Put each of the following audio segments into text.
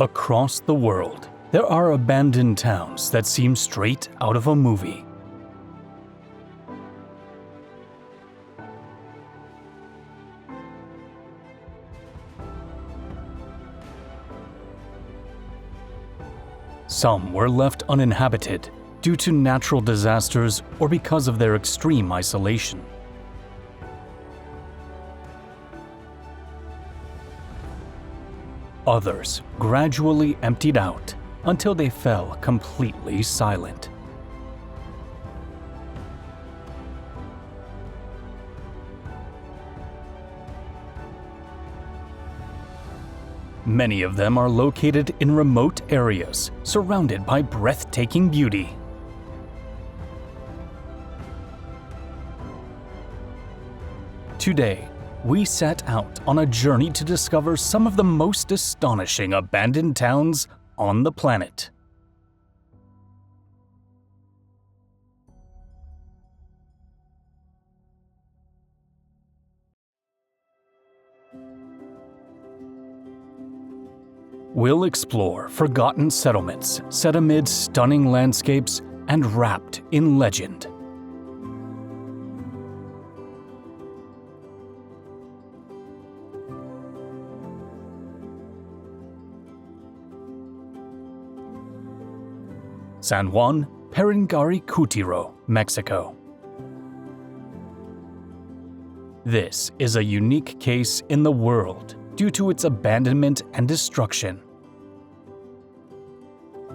Across the world, there are abandoned towns that seem straight out of a movie. Some were left uninhabited due to natural disasters or because of their extreme isolation. Others gradually emptied out until they fell completely silent. Many of them are located in remote areas, surrounded by breathtaking beauty. Today, we set out on a journey to discover some of the most astonishing abandoned towns on the planet. We'll explore forgotten settlements set amid stunning landscapes and wrapped in legend. San Juan Paringaricutiro, Mexico. This is a unique case in the world due to its abandonment and destruction.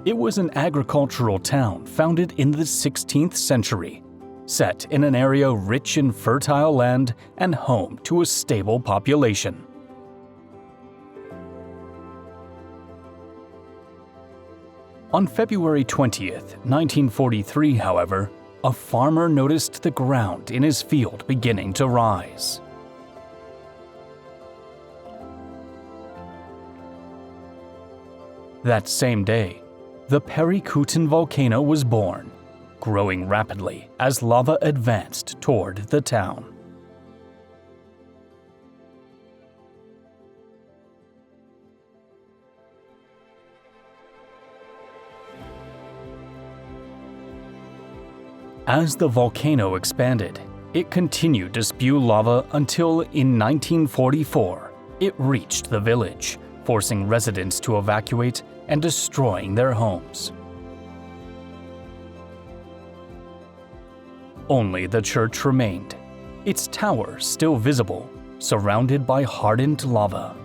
It was an agricultural town founded in the 16th century, set in an area rich in fertile land and home to a stable population. On February 20th, 1943, however, a farmer noticed the ground in his field beginning to rise. That same day, the Paricutin volcano was born, growing rapidly as lava advanced toward the town. As the volcano expanded, it continued to spew lava until in 1944, it reached the village, forcing residents to evacuate and destroying their homes. Only the church remained, its tower still visible, surrounded by hardened lava.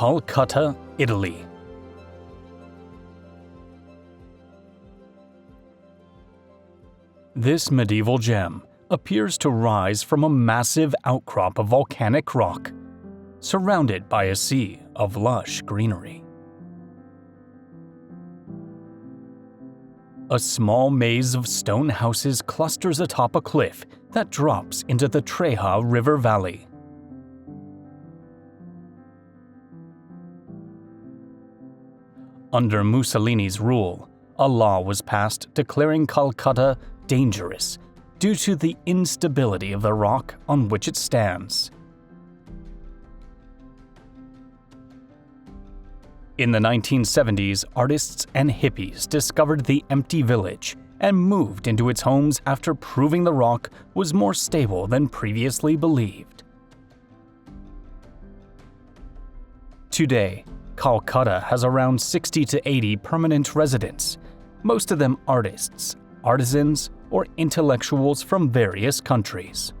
Calcutta, Italy. This medieval gem appears to rise from a massive outcrop of volcanic rock, surrounded by a sea of lush greenery. A small maze of stone houses clusters atop a cliff that drops into the Treja River Valley. Under Mussolini's rule, a law was passed declaring Calcutta dangerous due to the instability of the rock on which it stands. In the 1970s, artists and hippies discovered the empty village and moved into its homes after proving the rock was more stable than previously believed. Today, Calcutta has around 60 to 80 permanent residents, most of them artists, artisans, or intellectuals from various countries.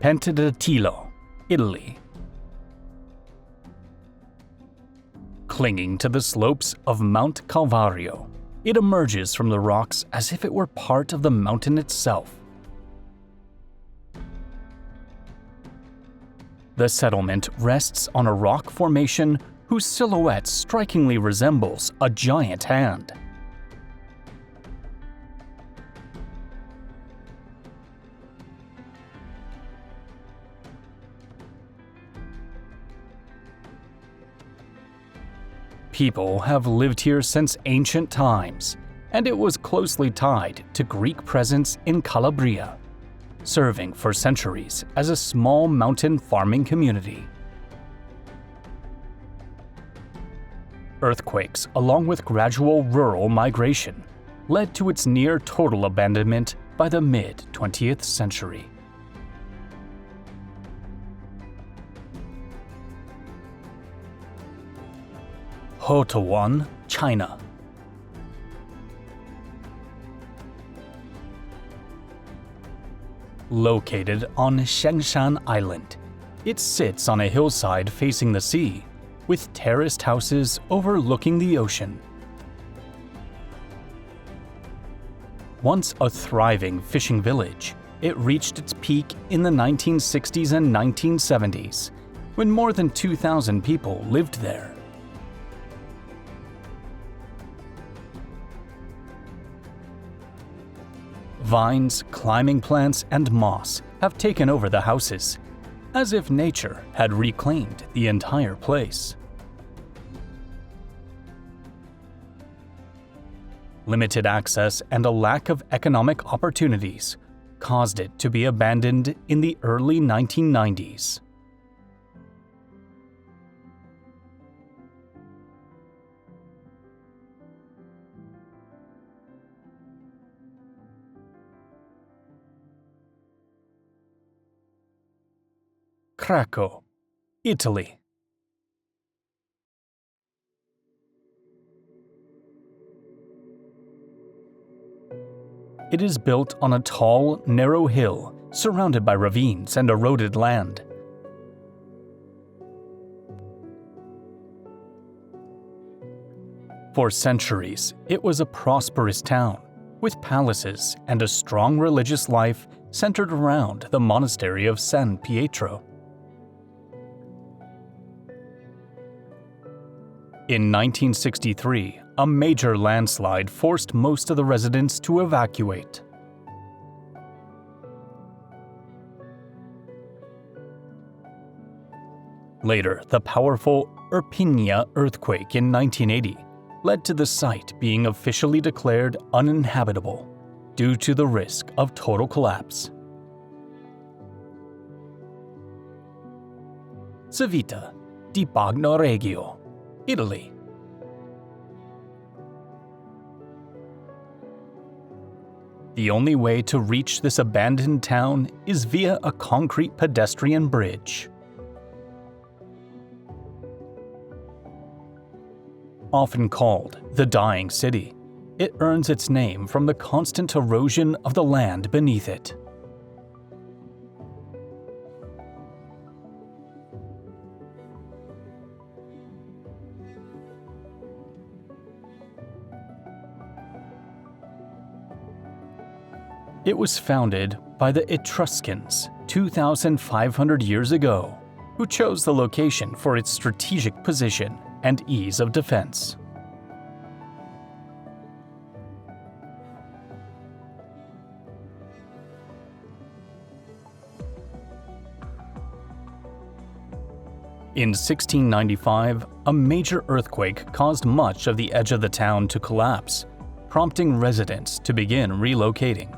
Pentadotilo, Italy. Clinging to the slopes of Mount Calvario, it emerges from the rocks as if it were part of the mountain itself. The settlement rests on a rock formation whose silhouette strikingly resembles a giant hand. People have lived here since ancient times, and it was closely tied to Greek presence in Calabria, serving for centuries as a small mountain farming community. Earthquakes, along with gradual rural migration, led to its near-total abandonment by the mid-20th century. Hotowan, China. Located on Shengshan Island, it sits on a hillside facing the sea, with terraced houses overlooking the ocean. Once a thriving fishing village, it reached its peak in the 1960s and 1970s, when more than 2,000 people lived there. Vines, climbing plants, and moss have taken over the houses, as if nature had reclaimed the entire place. Limited access and a lack of economic opportunities caused it to be abandoned in the early 1990s. Krakow, Italy. It is built on a tall, narrow hill surrounded by ravines and eroded land. For centuries, it was a prosperous town, with palaces and a strong religious life centered around the monastery of San Pietro. In 1963, a major landslide forced most of the residents to evacuate. Later, the powerful Irpinia earthquake in 1980 led to the site being officially declared uninhabitable due to the risk of total collapse. Civita di Bagnoregio, Italy. The only way to reach this abandoned town is via a concrete pedestrian bridge. Often called the Dying City, it earns its name from the constant erosion of the land beneath it. It was founded by the Etruscans 2,500 years ago, who chose the location for its strategic position and ease of defense. In 1695, a major earthquake caused much of the edge of the town to collapse, prompting residents to begin relocating.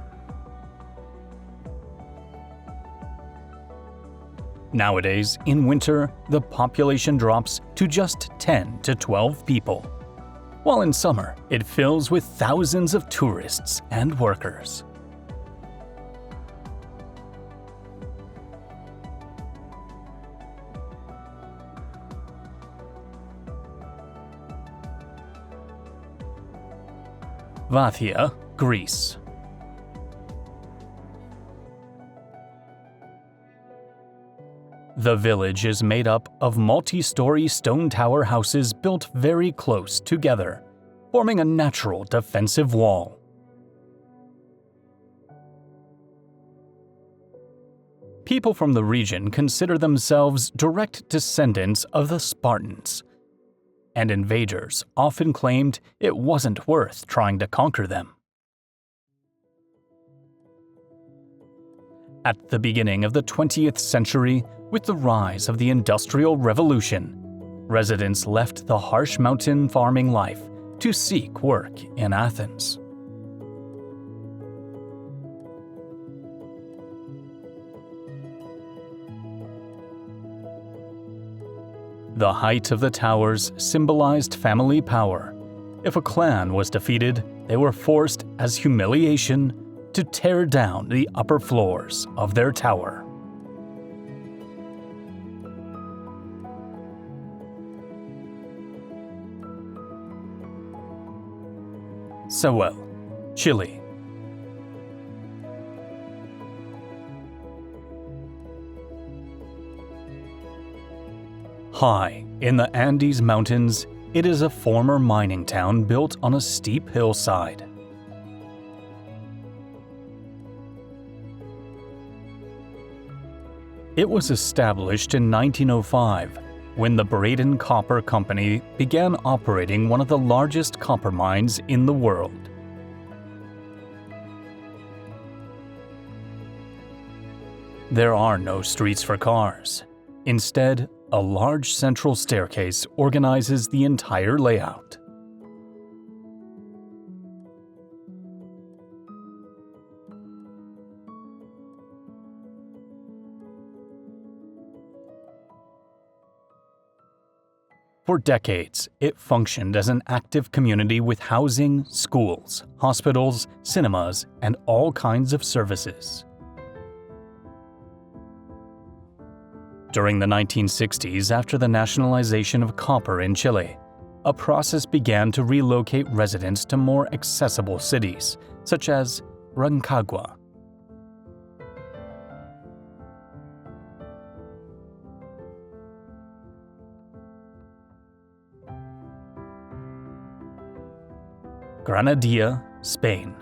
Nowadays, in winter, the population drops to just 10 to 12 people, while in summer, it fills with thousands of tourists and workers. Vathia, Greece. The village is made up of multi-story stone tower houses built very close together, forming a natural defensive wall. People from the region consider themselves direct descendants of the Spartans, and invaders often claimed it wasn't worth trying to conquer them. At the beginning of the 20th century, with the rise of the Industrial Revolution, residents left the harsh mountain farming life to seek work in Athens. The height of the towers symbolized family power. If a clan was defeated, they were forced as humiliation to tear down the upper floors of their tower. Sewell, Chile. High in the Andes Mountains, it is a former mining town built on a steep hillside. It was established in 1905 when the Braden Copper Company began operating one of the largest copper mines in the world. There are no streets for cars. Instead, a large central staircase organizes the entire layout. For decades, it functioned as an active community with housing, schools, hospitals, cinemas, and all kinds of services. During the 1960s, after the nationalization of copper in Chile, a process began to relocate residents to more accessible cities, such as Rancagua. Granadilla, Spain.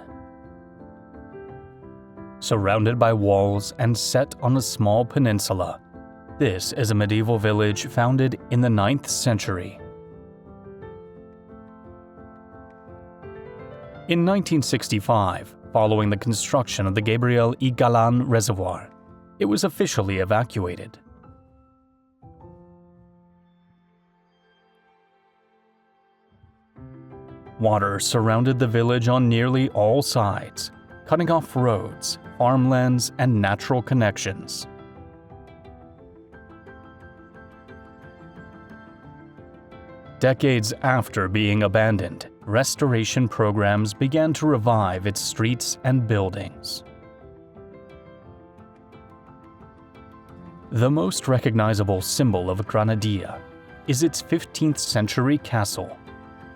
Surrounded by walls and set on a small peninsula, this is a medieval village founded in the 9th century. In 1965, following the construction of the Gabriel y Galán Reservoir, it was officially evacuated. Water surrounded the village on nearly all sides, cutting off roads, farmlands, and natural connections. Decades after being abandoned, restoration programs began to revive its streets and buildings. The most recognizable symbol of Granadilla is its 15th century castle,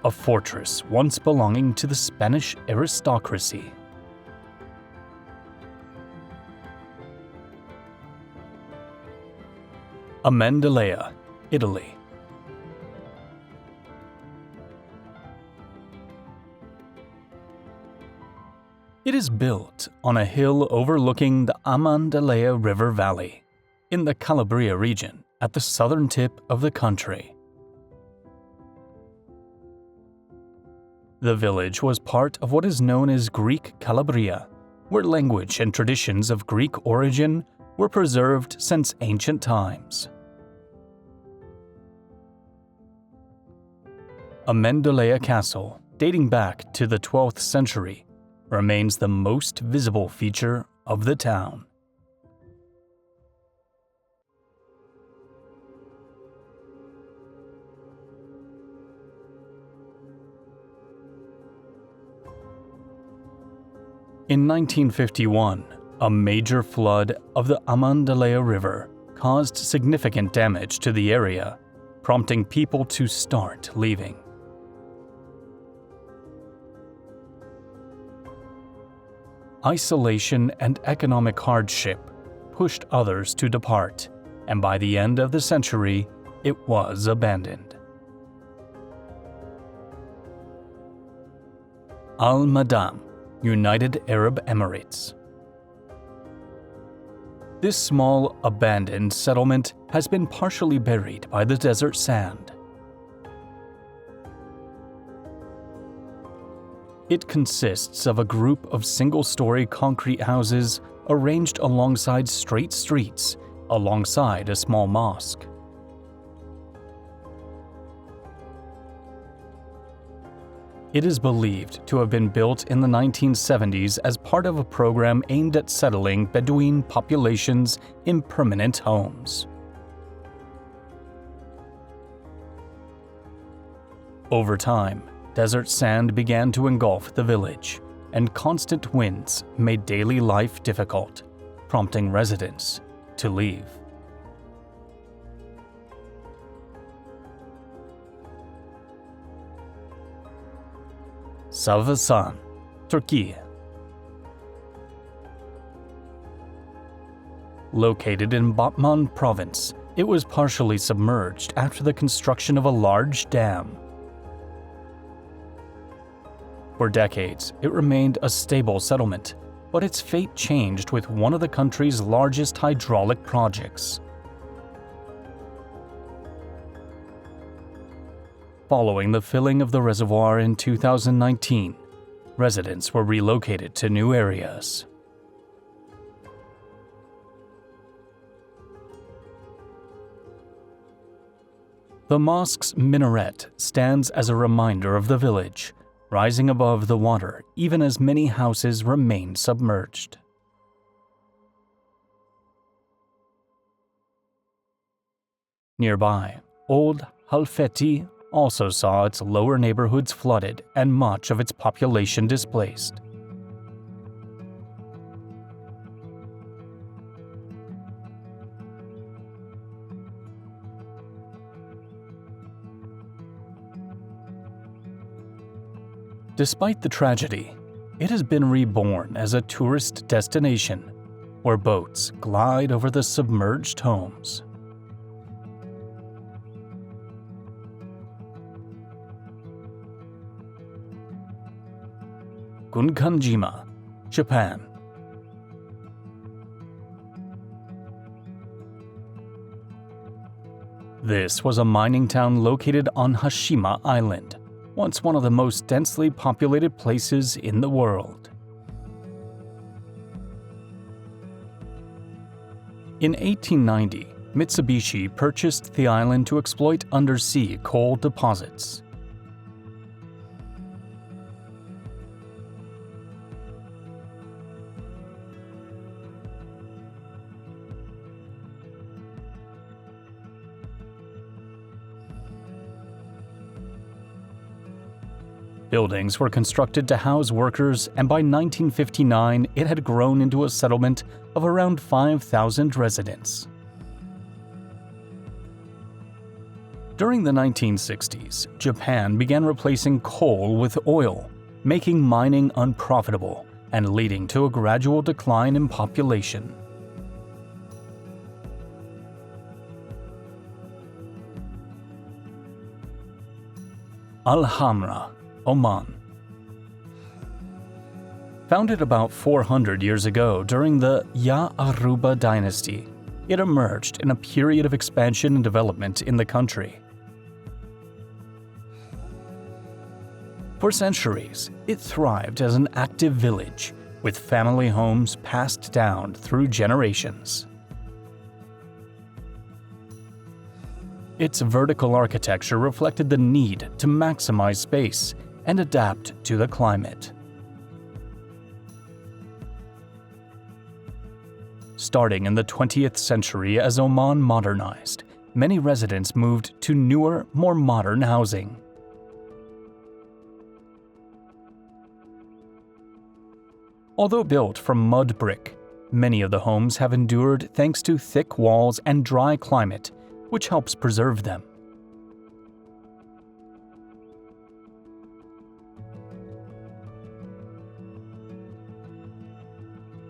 a fortress once belonging to the Spanish aristocracy. Amendolia, Italy. It is built on a hill overlooking the Amendolia River Valley, in the Calabria region at the southern tip of the country. The village was part of what is known as Greek Calabria, where language and traditions of Greek origin were preserved since ancient times. Amendolia Castle, dating back to the 12th century, remains the most visible feature of the town. In 1951, a major flood of the Amendolia River caused significant damage to the area, prompting people to start leaving. Isolation and economic hardship pushed others to depart, and by the end of the century, it was abandoned. Al Madam, United Arab Emirates. This small, abandoned settlement has been partially buried by the desert sand. It consists of a group of single-story concrete houses arranged alongside straight streets, alongside a small mosque. It is believed to have been built in the 1970s as part of a program aimed at settling Bedouin populations in permanent homes. Over time, desert sand began to engulf the village, and constant winds made daily life difficult, prompting residents to leave. Savasan, Turkey. Located in Batman province, it was partially submerged after the construction of a large dam. For decades, it remained a stable settlement, but its fate changed with one of the country's largest hydraulic projects. Following the filling of the reservoir in 2019, residents were relocated to new areas. The mosque's minaret stands as a reminder of the village, rising above the water even as many houses remain submerged. Nearby, Old Halfeti also saw its lower neighborhoods flooded and much of its population displaced. Despite the tragedy, it has been reborn as a tourist destination where boats glide over the submerged homes. Gunkanjima, Japan. This was a mining town located on Hashima Island, once one of the most densely populated places in the world. In 1890, Mitsubishi purchased the island to exploit undersea coal deposits. Buildings were constructed to house workers, and by 1959 it had grown into a settlement of around 5,000 residents. During the 1960s, Japan began replacing coal with oil, making mining unprofitable and leading to a gradual decline in population. Al-Hamra, Oman. Founded about 400 years ago during the Ya-Aruba dynasty, it emerged in a period of expansion and development in the country. For centuries, it thrived as an active village, with family homes passed down through generations. Its vertical architecture reflected the need to maximize space and adapt to the climate. Starting in the 20th century as Oman modernized, many residents moved to newer, more modern housing. Although built from mud brick, many of the homes have endured thanks to thick walls and dry climate, which helps preserve them.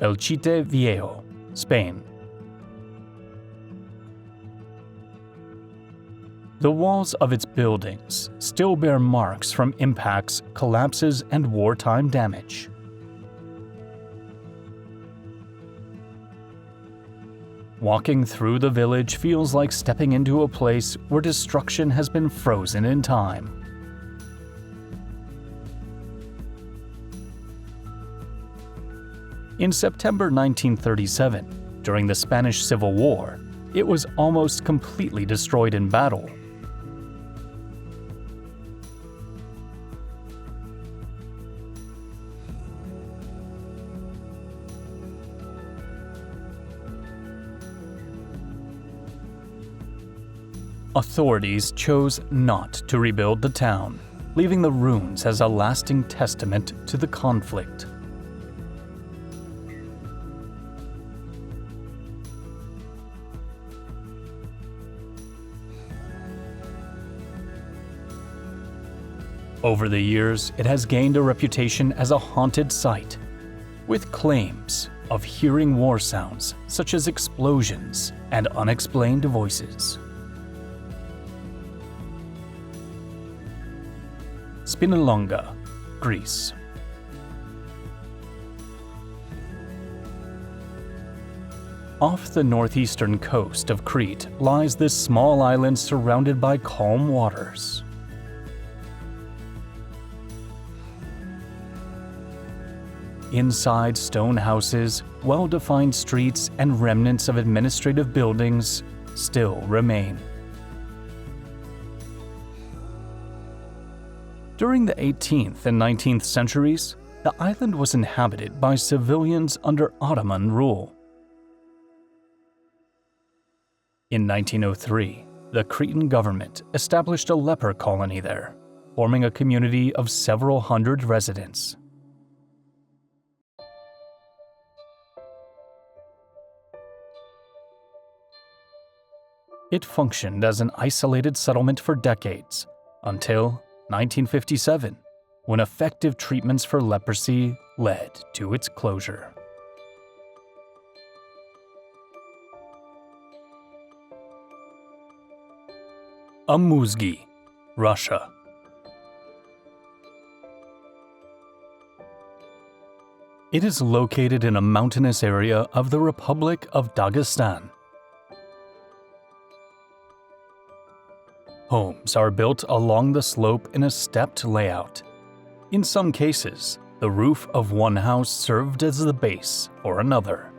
Belchite Viejo, Spain. The walls of its buildings still bear marks from impacts, collapses, and wartime damage. Walking through the village feels like stepping into a place where destruction has been frozen in time. In September 1937, during the Spanish Civil War, it was almost completely destroyed in battle. Authorities chose not to rebuild the town, leaving the ruins as a lasting testament to the conflict. Over the years, it has gained a reputation as a haunted site, with claims of hearing war sounds such as explosions and unexplained voices. Spinalonga, Greece. Off the northeastern coast of Crete lies this small island surrounded by calm waters. Inside stone houses, well-defined streets, and remnants of administrative buildings still remain. During the 18th and 19th centuries, the island was inhabited by civilians under Ottoman rule. In 1903, the Cretan government established a leper colony there, forming a community of several hundred residents. It functioned as an isolated settlement for decades, until 1957, when effective treatments for leprosy led to its closure. Amuzgi, Russia. It is located in a mountainous area of the Republic of Dagestan. Homes are built along the slope in a stepped layout. In some cases, the roof of one house served as the base for another.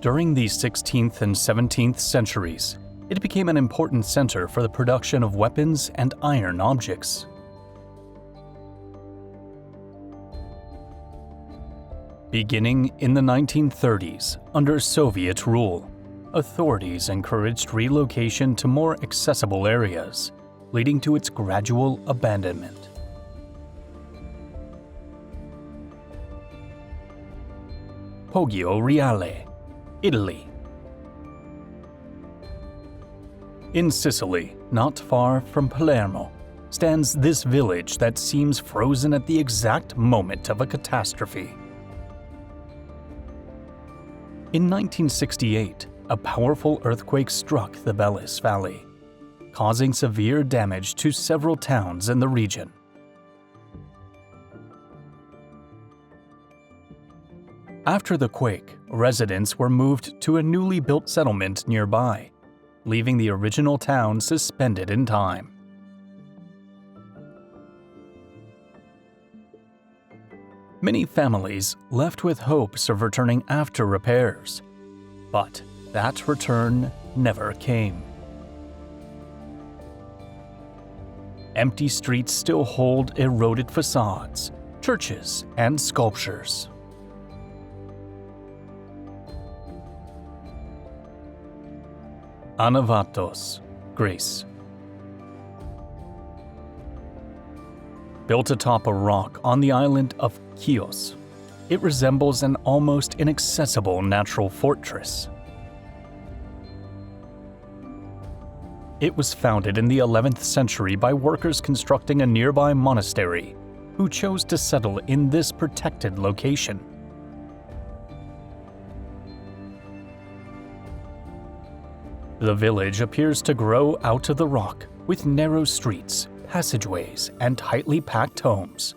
During the 16th and 17th centuries, it became an important center for the production of weapons and iron objects. Beginning in the 1930s, under Soviet rule, authorities encouraged relocation to more accessible areas, leading to its gradual abandonment. Poggio Reale, Italy. In Sicily, not far from Palermo, stands this village that seems frozen at the exact moment of a catastrophe. In 1968, a powerful earthquake struck the Bellis Valley, causing severe damage to several towns in the region. After the quake, residents were moved to a newly built settlement nearby, leaving the original town suspended in time. Many families left with hopes of returning after repairs, but that return never came. Empty streets still hold eroded facades, churches, and sculptures. Anavatos, Greece. Built atop a rock on the island of Chios, it resembles an almost inaccessible natural fortress. It was founded in the 11th century by workers constructing a nearby monastery, who chose to settle in this protected location. The village appears to grow out of the rock, with narrow streets, passageways, and tightly packed homes.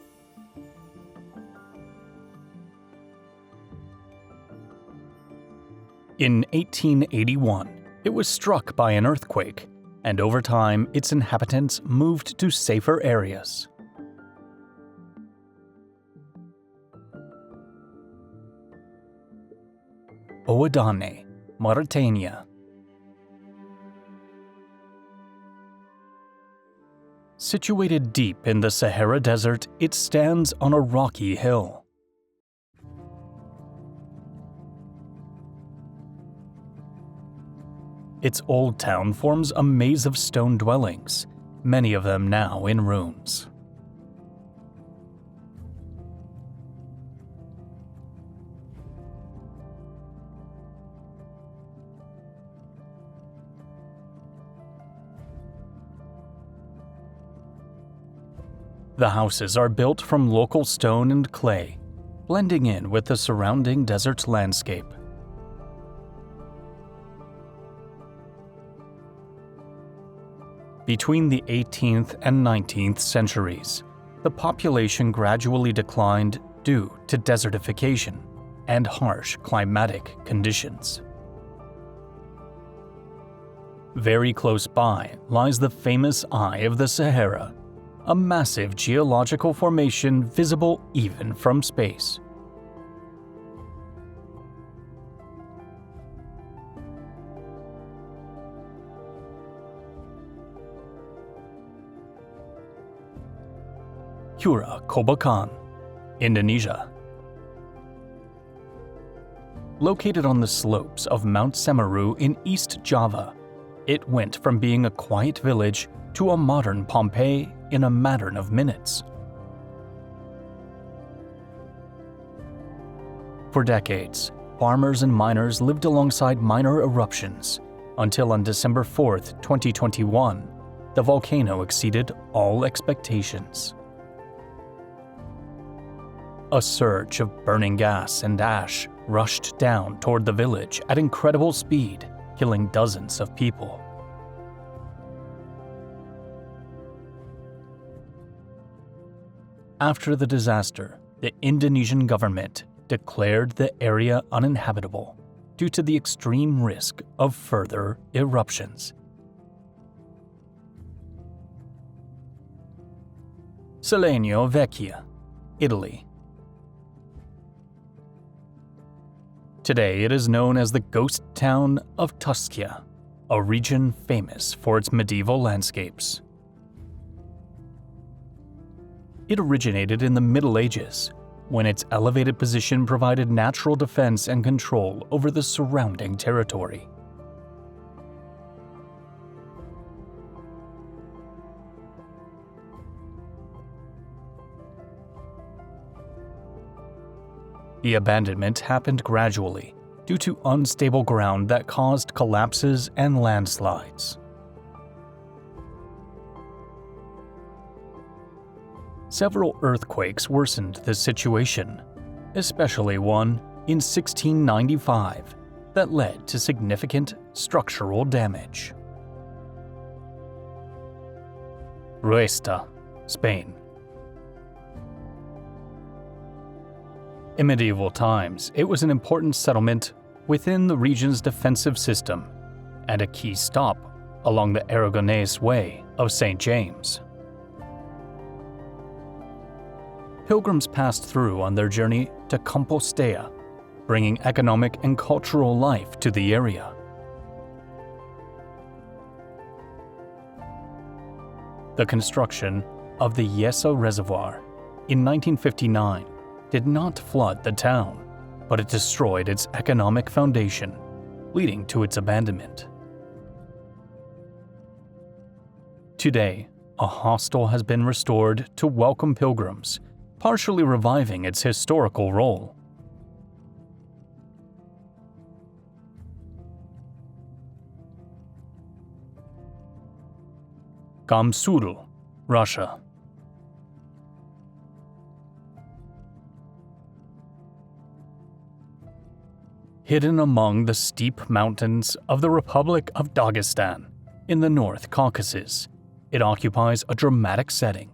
In 1881, it was struck by an earthquake, and over time its inhabitants moved to safer areas. Ouaddaine, Mauritania. Situated deep in the Sahara Desert, it stands on a rocky hill. Its old town forms a maze of stone dwellings, many of them now in ruins. The houses are built from local stone and clay, blending in with the surrounding desert landscape. Between the 18th and 19th centuries, the population gradually declined due to desertification and harsh climatic conditions. Very close by lies the famous Eye of the Sahara, a massive geological formation visible even from space. Pura Kobakan, Indonesia. Located on the slopes of Mount Semeru in East Java, it went from being a quiet village to a modern Pompeii in a matter of minutes. For decades, farmers and miners lived alongside minor eruptions until on December 4, 2021, the volcano exceeded all expectations. A surge of burning gas and ash rushed down toward the village at incredible speed, killing dozens of people. After the disaster, the Indonesian government declared the area uninhabitable due to the extreme risk of further eruptions. Selenio Vecchia, Italy. Today it is known as the ghost town of Tuscia, a region famous for its medieval landscapes. It originated in the Middle Ages, when its elevated position provided natural defense and control over the surrounding territory. The abandonment happened gradually due to unstable ground that caused collapses and landslides. Several earthquakes worsened the situation, especially one in 1695 that led to significant structural damage. Ruesta, Spain. In medieval times, it was an important settlement within the region's defensive system and a key stop along the Aragonese Way of St. James. Pilgrims passed through on their journey to Compostela, bringing economic and cultural life to the area. The construction of the Yeso Reservoir in 1959 did not flood the town, but it destroyed its economic foundation, leading to its abandonment. Today, a hostel has been restored to welcome pilgrims, partially reviving its historical role. Gamsuru, Russia. Hidden among the steep mountains of the Republic of Dagestan in the North Caucasus, it occupies a dramatic setting.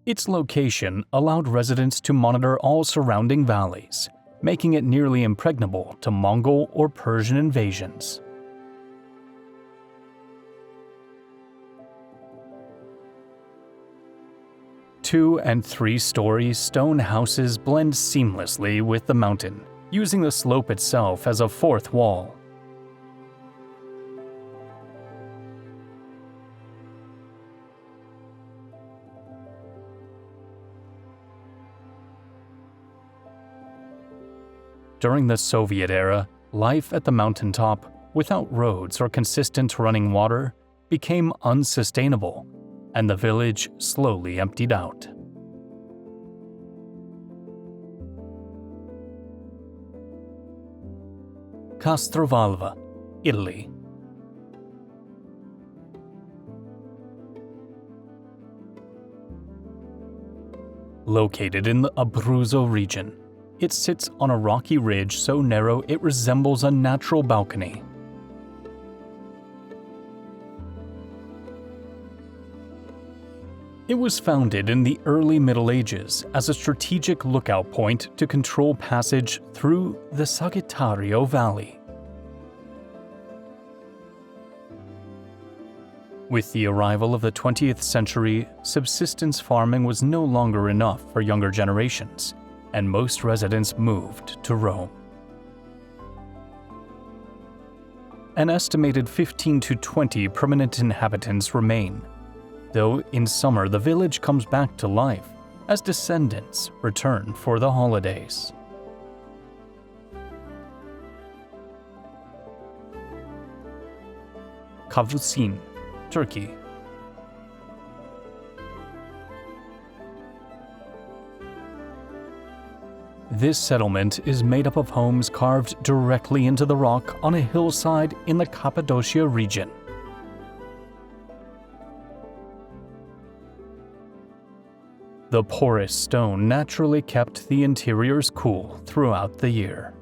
Its location allowed residents to monitor all surrounding valleys, making it nearly impregnable to Mongol or Persian invasions. 2- and 3-story stone houses blend seamlessly with the mountain, using the slope itself as a fourth wall. During the Soviet era, life at the mountaintop, without roads or consistent running water, became unsustainable, and the village slowly emptied out. Castrovalva, Italy. Located in the Abruzzo region, it sits on a rocky ridge so narrow it resembles a natural balcony. It was founded in the early Middle Ages as a strategic lookout point to control passage through the Sagittario Valley. With the arrival of the 20th century, subsistence farming was no longer enough for younger generations, and most residents moved to Rome. An estimated 15 to 20 permanent inhabitants remain, though in summer the village comes back to life as descendants return for the holidays. Kavussin, Turkey. This settlement is made up of homes carved directly into the rock on a hillside in the Cappadocia region. The porous stone naturally kept the interiors cool throughout the year.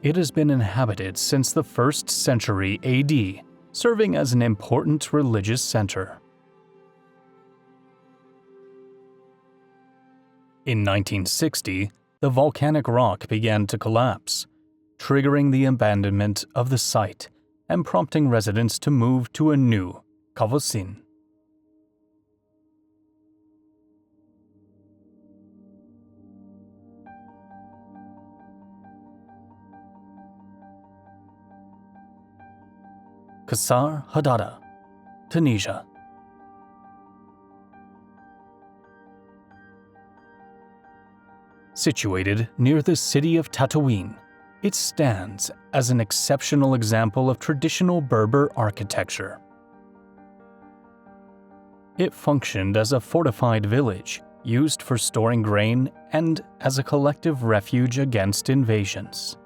It has been inhabited since the 1st century AD, serving as an important religious center. In 1960, the volcanic rock began to collapse, triggering the abandonment of the site and prompting residents to move to a new Kavussin. Qasr Hadada, Tunisia. Situated near the city of Tatooine, it stands as an exceptional example of traditional Berber architecture. It functioned as a fortified village used for storing grain and as a collective refuge against invasions.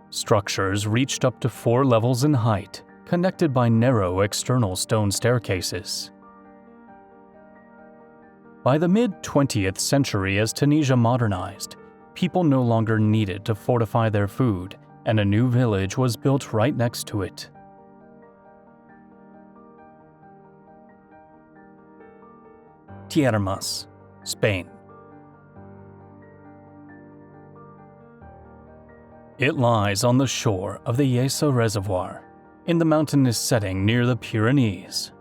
Structures reached up to 4 levels in height, connected by narrow external stone staircases. By the mid-20th century, as Tunisia modernized, people no longer needed to fortify their food, and a new village was built right next to it. Tiermas, Spain. It lies on the shore of the Yeso Reservoir, in the mountainous setting near the Pyrenees.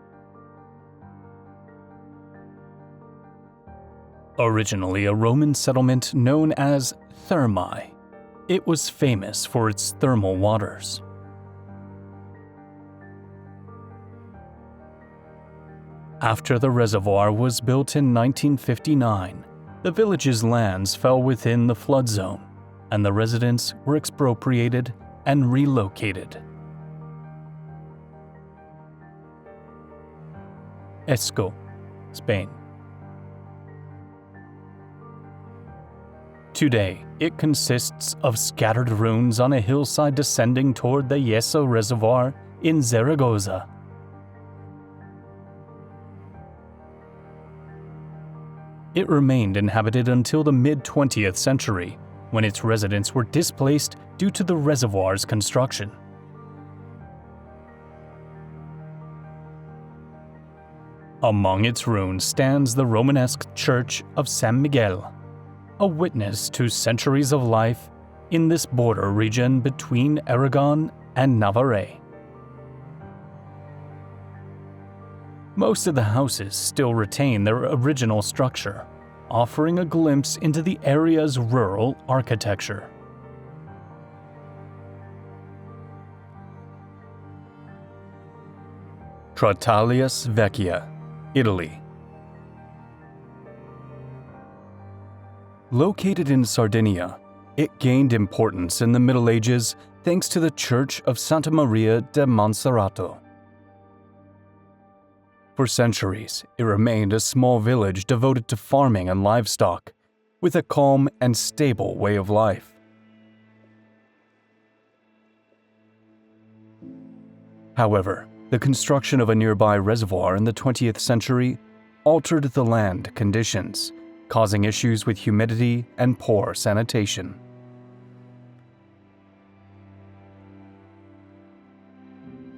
Originally a Roman settlement known as Thermae, it was famous for its thermal waters. After the reservoir was built in 1959, the village's lands fell within the flood zone, and the residents were expropriated and relocated. Esco, Spain. Today, it consists of scattered ruins on a hillside descending toward the Yeso Reservoir in Zaragoza. It remained inhabited until the mid-20th century, when its residents were displaced due to the reservoir's construction. Among its ruins stands the Romanesque Church of San Miguel, a witness to centuries of life in this border region between Aragon and Navarre. Most of the houses still retain their original structure, offering a glimpse into the area's rural architecture. Tartaglia Vecchia, Italy. Located in Sardinia, it gained importance in the Middle Ages thanks to the Church of Santa Maria de Monserrato. For centuries, it remained a small village devoted to farming and livestock, with a calm and stable way of life. However, the construction of a nearby reservoir in the 20th century altered the land conditions, causing issues with humidity and poor sanitation.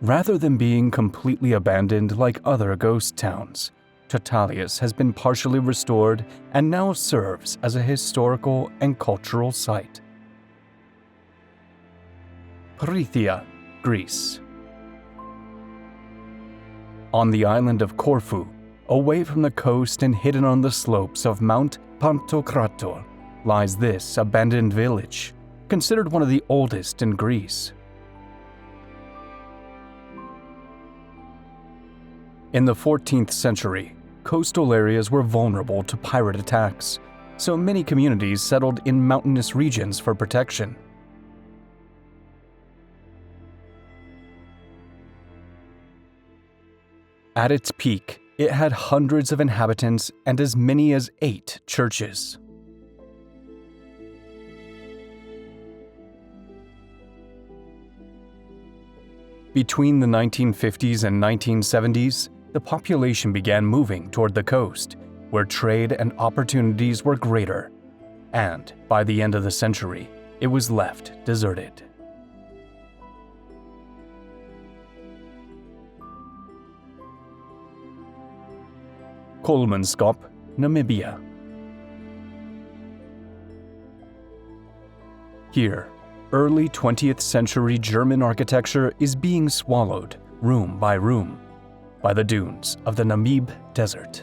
Rather than being completely abandoned like other ghost towns, Tartaglia has been partially restored and now serves as a historical and cultural site. Parithia, Greece. On the island of Corfu, away from the coast and hidden on the slopes of Mount Pantokrator, lies this abandoned village, considered one of the oldest in Greece. In the 14th century, coastal areas were vulnerable to pirate attacks, so many communities settled in mountainous regions for protection. At its peak, it had hundreds of inhabitants and as many as 8 churches. Between the 1950s and 1970s, the population began moving toward the coast, where trade and opportunities were greater, and by the end of the century, it was left deserted. Kolmanskop, Namibia. Here, early 20th century German architecture is being swallowed, room by room, by the dunes of the Namib Desert.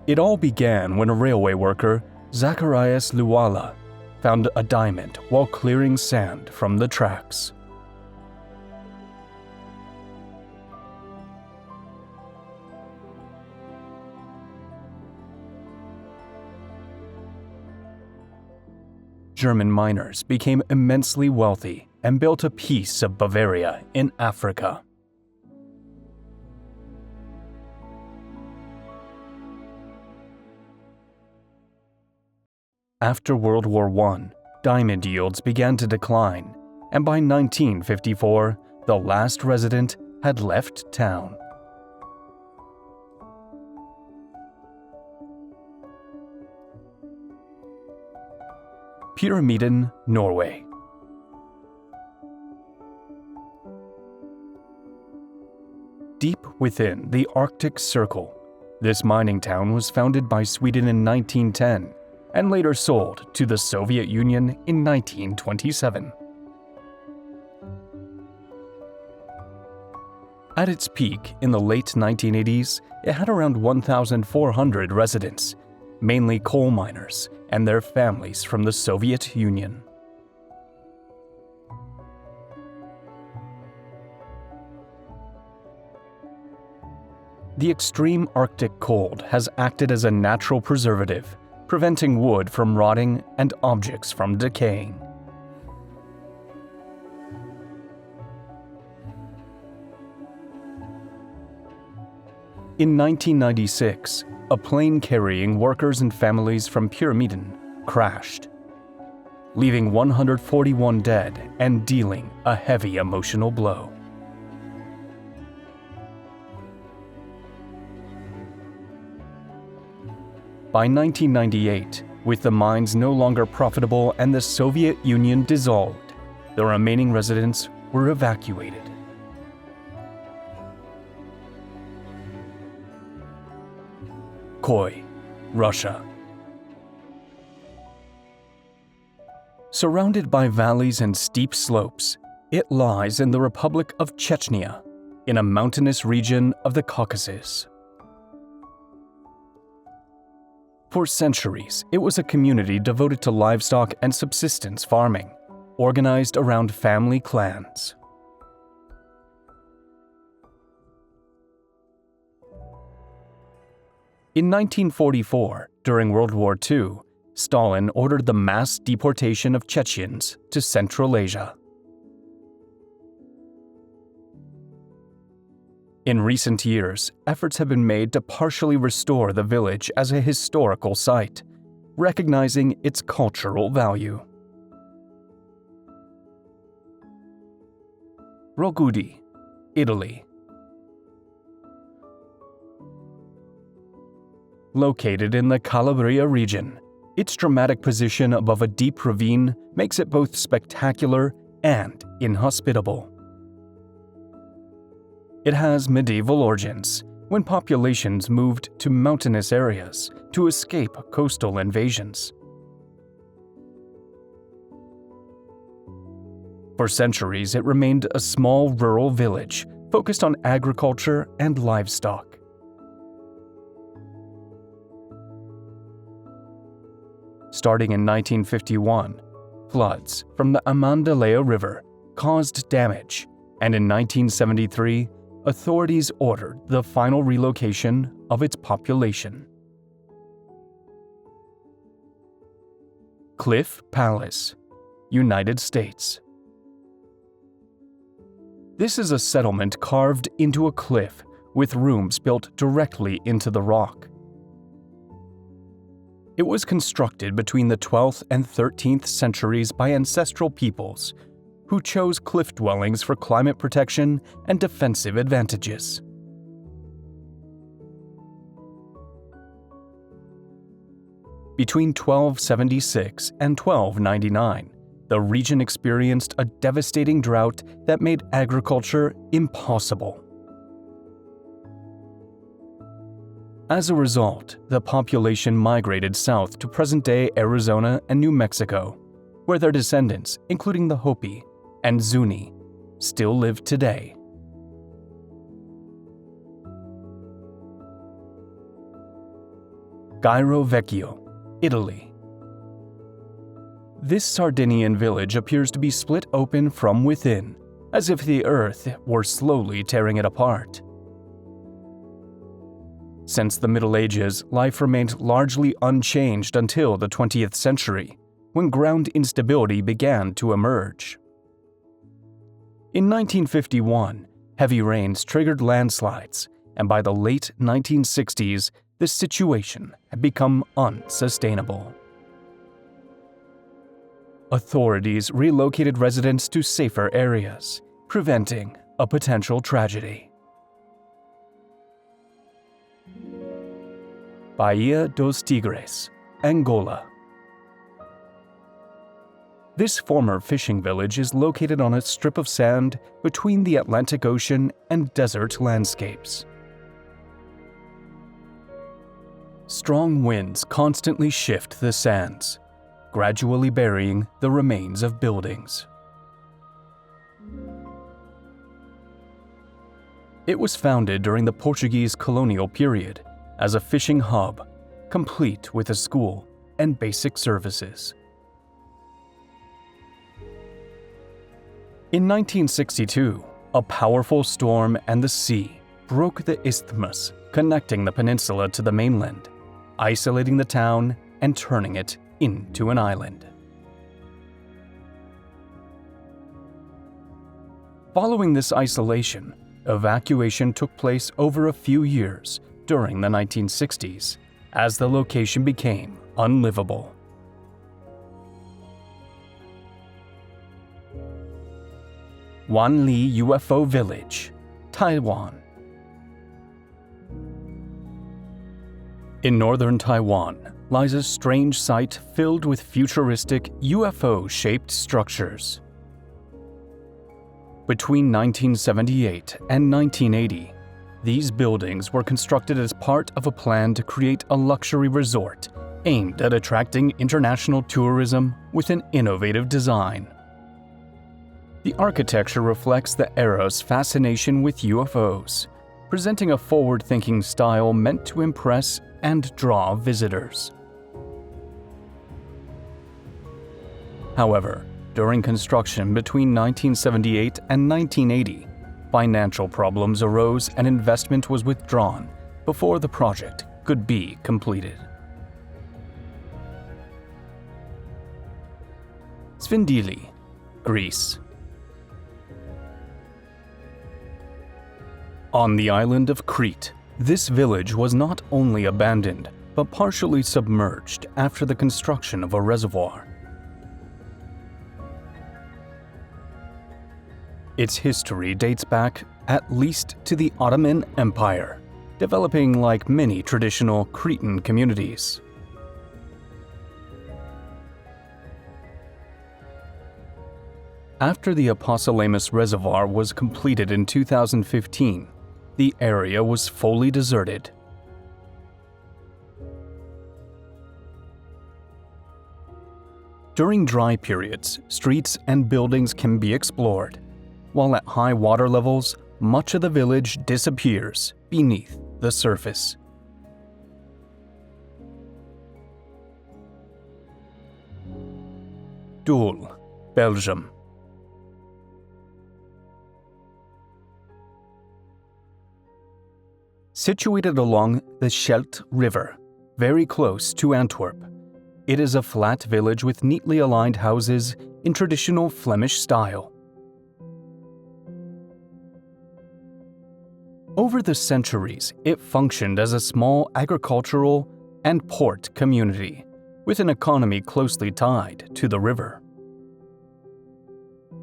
It all began when a railway worker, Zacharias Luala, found a diamond while clearing sand from the tracks. German miners became immensely wealthy and built a piece of Bavaria in Africa. After World War I, diamond yields began to decline, and by 1954, the last resident had left town. Pyramiden, Norway. Deep within the Arctic Circle, this mining town was founded by Sweden in 1910 and later sold to the Soviet Union in 1927. At its peak in the late 1980s, it had around 1,400 residents, mainly coal miners and their families from the Soviet Union. The extreme Arctic cold has acted as a natural preservative, preventing wood from rotting and objects from decaying. In 1996, a plane carrying workers and families from Pyramiden crashed, leaving 141 dead and dealing a heavy emotional blow. By 1998, with the mines no longer profitable and the Soviet Union dissolved, the remaining residents were evacuated. Sukhoi, Russia. Surrounded by valleys and steep slopes, it lies in the Republic of Chechnya, in a mountainous region of the Caucasus. For centuries, it was a community devoted to livestock and subsistence farming, organized around family clans. In 1944, during World War II, Stalin ordered the mass deportation of Chechens to Central Asia. In recent years, efforts have been made to partially restore the village as a historical site, recognizing its cultural value. Rogudi, Italy. Located in the Calabria region, its dramatic position above a deep ravine makes it both spectacular and inhospitable. It has medieval origins, when populations moved to mountainous areas to escape coastal invasions. For centuries, it remained a small rural village focused on agriculture and livestock. Starting in 1951, floods from the Amandalea River caused damage, and in 1973, authorities ordered the final relocation of its population. Cliff Palace, United States. This is a settlement carved into a cliff with rooms built directly into the rock. It was constructed between the 12th and 13th centuries by ancestral peoples who chose cliff dwellings for climate protection and defensive advantages. Between 1276 and 1299, the region experienced a devastating drought that made agriculture impossible. As a result, the population migrated south to present-day Arizona and New Mexico, where their descendants, including the Hopi and Zuni, still live today. Gairo Vecchio, Italy. This Sardinian village appears to be split open from within, as if the earth were slowly tearing it apart. Since the Middle Ages, life remained largely unchanged until the 20th century, when ground instability began to emerge. In 1951, heavy rains triggered landslides, and by the late 1960s, the situation had become unsustainable. Authorities relocated residents to safer areas, preventing a potential tragedy. Bahia dos Tigres, Angola. This former fishing village is located on a strip of sand between the Atlantic Ocean and desert landscapes. Strong winds constantly shift the sands, gradually burying the remains of buildings. It was founded during the Portuguese colonial period as a fishing hub, complete with a school and basic services. In 1962, a powerful storm and the sea broke the isthmus connecting the peninsula to the mainland, isolating the town and turning it into an island. Following this isolation, evacuation took place over a few years during the 1960s as the location became unlivable. Wanli UFO Village, Taiwan. In northern Taiwan lies a strange site filled with futuristic UFO-shaped structures. Between 1978 and 1980, These buildings were constructed as part of a plan to create a luxury resort aimed at attracting international tourism with an innovative design. The architecture reflects the era's fascination with UFOs, presenting a forward-thinking style meant to impress and draw visitors. However, during construction between 1978 and 1980, financial problems arose and investment was withdrawn before the project could be completed. Sphindili, Greece. On the island of Crete, this village was not only abandoned, but partially submerged after the construction of a reservoir. Its history dates back at least to the Ottoman Empire, developing like many traditional Cretan communities. After the Apostolamus Reservoir was completed in 2015, the area was fully deserted. During dry periods, streets and buildings can be explored, while at high water levels, much of the village disappears beneath the surface. Doel, Belgium. Situated along the Scheldt River, very close to Antwerp, it is a flat village with neatly aligned houses in traditional Flemish style. Over the centuries, it functioned as a small agricultural and port community, with an economy closely tied to the river.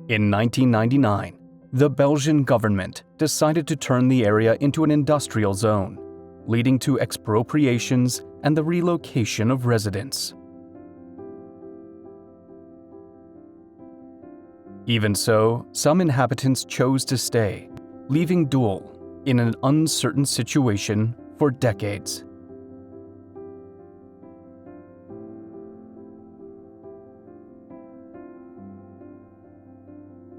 In 1999, the Belgian government decided to turn the area into an industrial zone, leading to expropriations and the relocation of residents. Even so, some inhabitants chose to stay, leaving Doel in an uncertain situation for decades.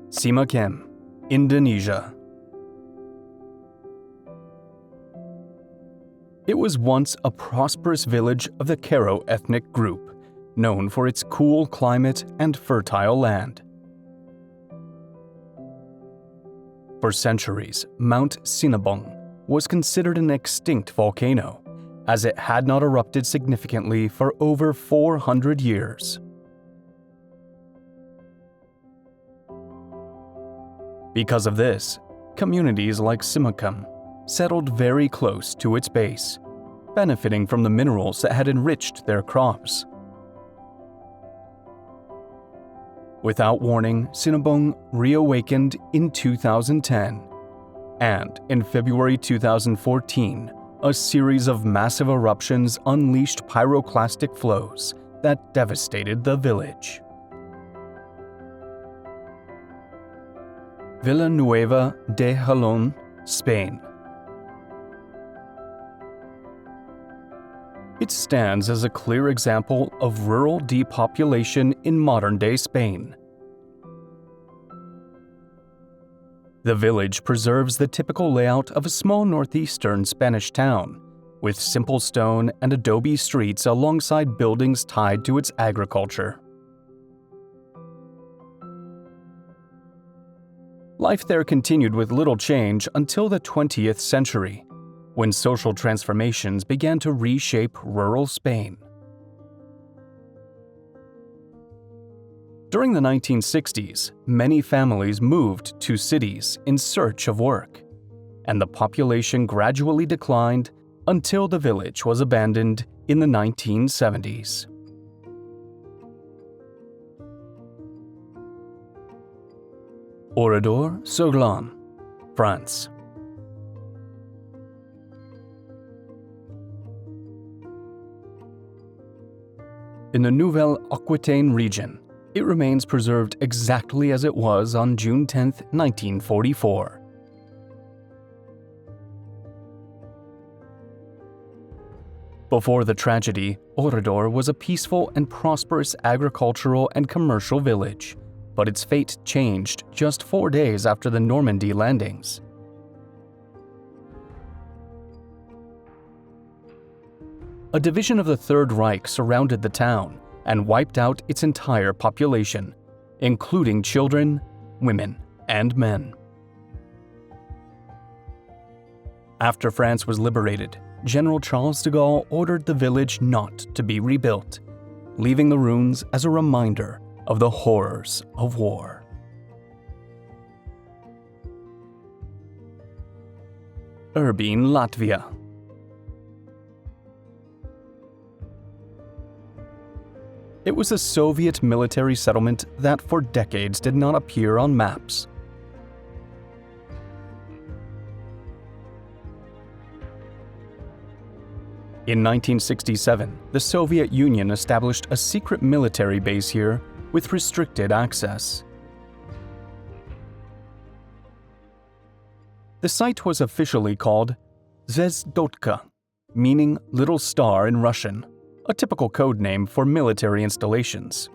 Simakem, Indonesia. It was once a prosperous village of the Karo ethnic group, known for its cool climate and fertile land. For centuries, Mount Sinabung was considered an extinct volcano, as it had not erupted significantly for over 400 years. Because of this, communities like Simakem settled very close to its base, benefiting from the minerals that had enriched their crops. Without warning, Sinabung reawakened in 2010, and in February 2014, a series of massive eruptions unleashed pyroclastic flows that devastated the village. Villanueva de Jalón, Spain. It stands as a clear example of rural depopulation in modern-day Spain. The village preserves the typical layout of a small northeastern Spanish town, with simple stone and adobe streets alongside buildings tied to its agriculture. Life there continued with little change until the 20th century, when social transformations began to reshape rural Spain. During the 1960s, many families moved to cities in search of work, and the population gradually declined until the village was abandoned in the 1970s. Oradour-sur-Glane, France. In the Nouvelle-Aquitaine region, it remains preserved exactly as it was on June 10, 1944. Before the tragedy, Orador was a peaceful and prosperous agricultural and commercial village, but its fate changed just 4 days after the Normandy landings. A division of the Third Reich surrounded the town and wiped out its entire population, including children, women, and men. After France was liberated, General Charles de Gaulle ordered the village not to be rebuilt, leaving the ruins as a reminder of the horrors of war. Urbine, Latvia. It was a Soviet military settlement that for decades did not appear on maps. In 1967, the Soviet Union established a secret military base here with restricted access. The site was officially called Zvezdotka, meaning Little Star in Russian, a typical code name for military installations.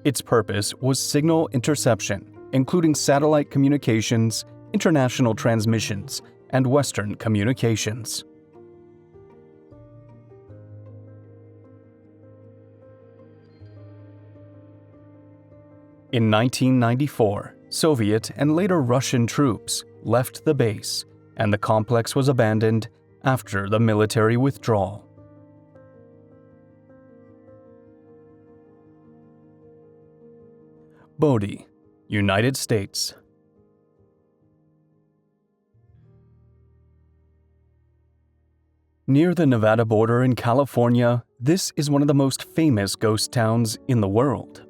Its purpose was signal interception, including satellite communications, international transmissions, and Western communications. In 1994, Soviet and later Russian troops left the base, and the complex was abandoned after the military withdrawal. Bodie, United States. Near the Nevada border in California, this is one of the most famous ghost towns in the world.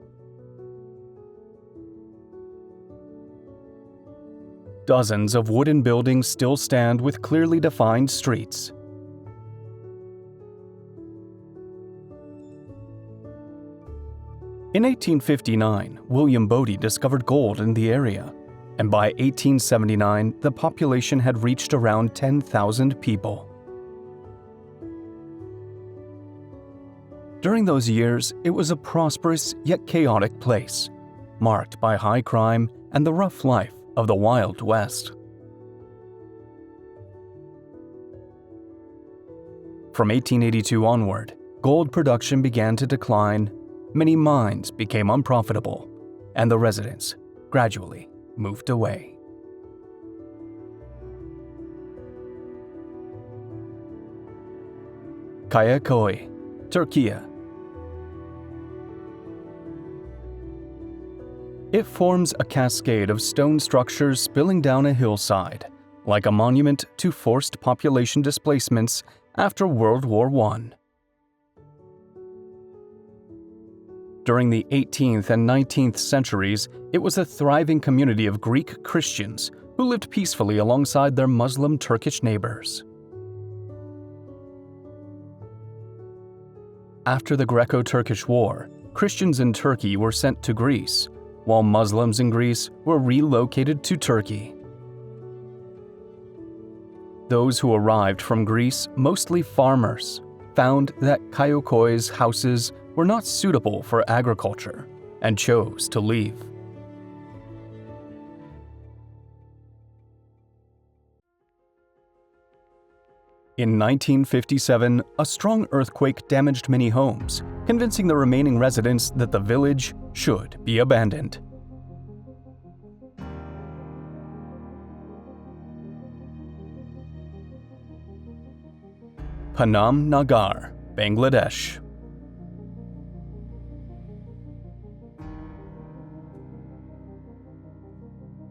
Dozens of wooden buildings still stand with clearly defined streets. In 1859, William Bodie discovered gold in the area, and by 1879, the population had reached around 10,000 people. During those years, it was a prosperous yet chaotic place, marked by high crime and the rough life of the Wild West. From 1882 onward, gold production began to decline, many mines became unprofitable, and the residents gradually moved away. Kayaköy, Turkey. It forms a cascade of stone structures spilling down a hillside, like a monument to forced population displacements after World War I. During the 18th and 19th centuries, it was a thriving community of Greek Christians who lived peacefully alongside their Muslim Turkish neighbors. After the Greco-Turkish War, Christians in Turkey were sent to Greece, while Muslims in Greece were relocated to Turkey. Those who arrived from Greece, mostly farmers, found that Kayaköy's houses were not suitable for agriculture and chose to leave. In 1957, a strong earthquake damaged many homes, convincing the remaining residents that the village should be abandoned. Panam Nagar, Bangladesh.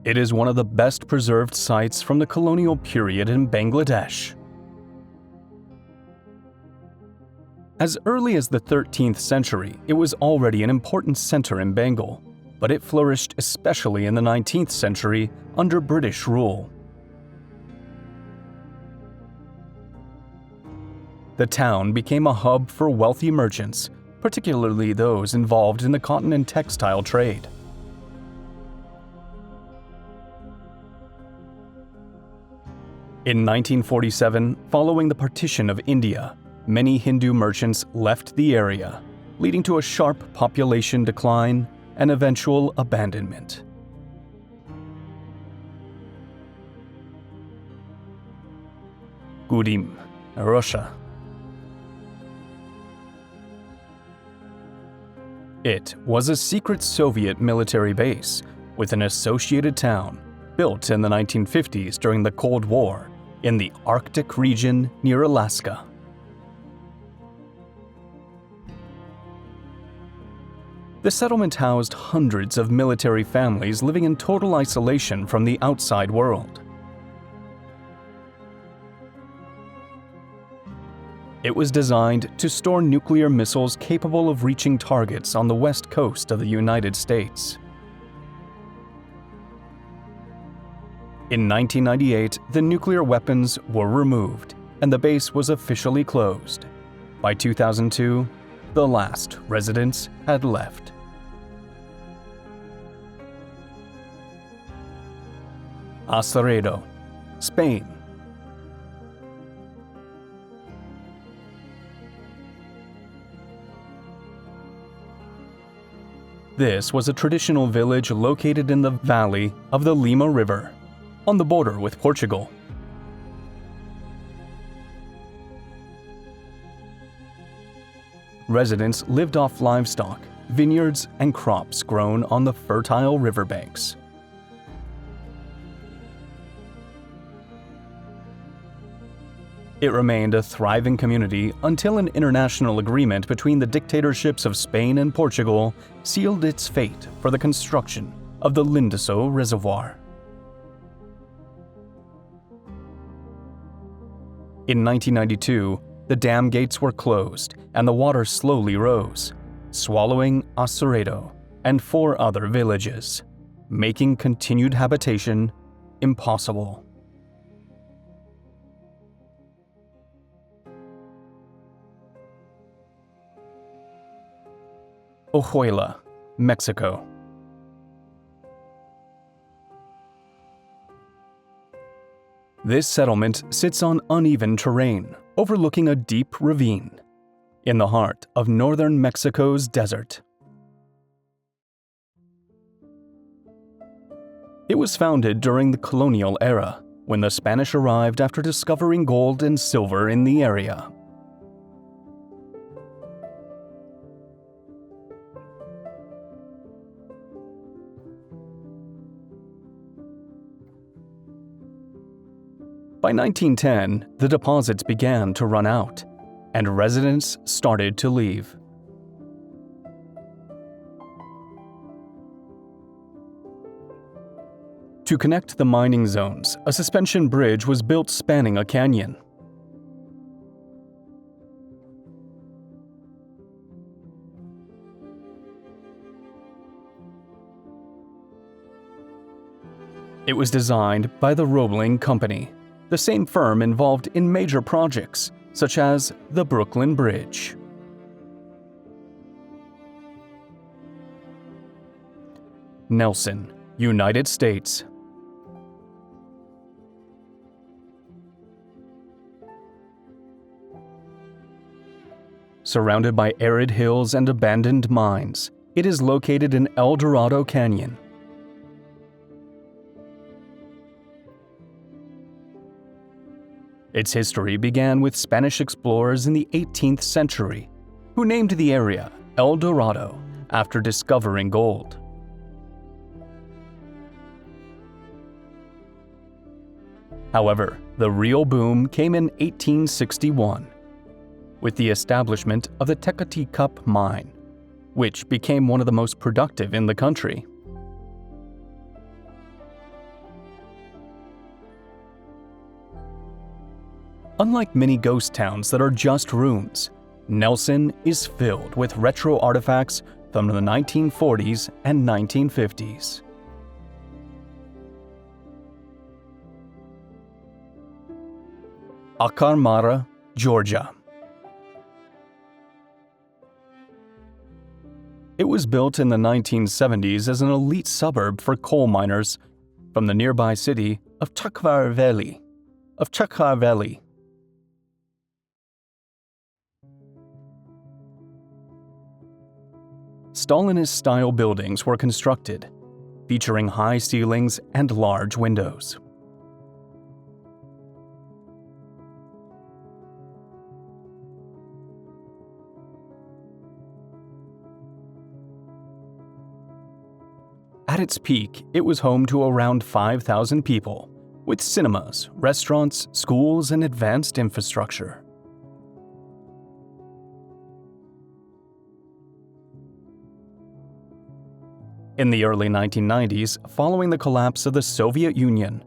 It is one of the best preserved sites from the colonial period in Bangladesh. As early as the 13th century, it was already an important center in Bengal, but it flourished especially in the 19th century under British rule. The town became a hub for wealthy merchants, particularly those involved in the cotton and textile trade. In 1947, following the partition of India, many Hindu merchants left the area, leading to a sharp population decline and eventual abandonment. Gudim, Russia. It was a secret Soviet military base with an associated town built in the 1950s during the Cold War in the Arctic region near Alaska. The settlement housed hundreds of military families living in total isolation from the outside world. It was designed to store nuclear missiles capable of reaching targets on the west coast of the United States. In 1998, the nuclear weapons were removed, and the base was officially closed. By 2002, the last residents had left. Aseredo, Spain. This was a traditional village located in the valley of the Lima River, on the border with Portugal. Residents lived off livestock, vineyards, and crops grown on the fertile riverbanks. It remained a thriving community until an international agreement between the dictatorships of Spain and Portugal sealed its fate for the construction of the Lindaso Reservoir. In 1992, the dam gates were closed and the water slowly rose, swallowing Aseredo and 4 other villages, making continued habitation impossible. Ojuela, Mexico. This settlement sits on uneven terrain, overlooking a deep ravine, in the heart of northern Mexico's desert. It was founded during the colonial era, when the Spanish arrived after discovering gold and silver in the area. By 1910, the deposits began to run out, and residents started to leave. To connect the mining zones, a suspension bridge was built spanning a canyon. It was designed by the Roebling Company, the same firm involved in major projects, such as the Brooklyn Bridge. Nelson, United States. Surrounded by arid hills and abandoned mines, it is located in El Dorado Canyon. Its history began with Spanish explorers in the 18th century, who named the area El Dorado after discovering gold. However, the real boom came in 1861, with the establishment of the Tecaticup mine, which became one of the most productive in the country. Unlike many ghost towns that are just ruins, Nelson is filled with retro artifacts from the 1940s and 1950s. Acarmara, Georgia. It was built in the 1970s as an elite suburb for coal miners from the nearby city of Tuckavarveli. of Chakhaveli. Stalinist-style buildings were constructed, featuring high ceilings and large windows. At its peak, it was home to around 5,000 people, with cinemas, restaurants, schools, and advanced infrastructure. In the early 1990s, following the collapse of the Soviet Union,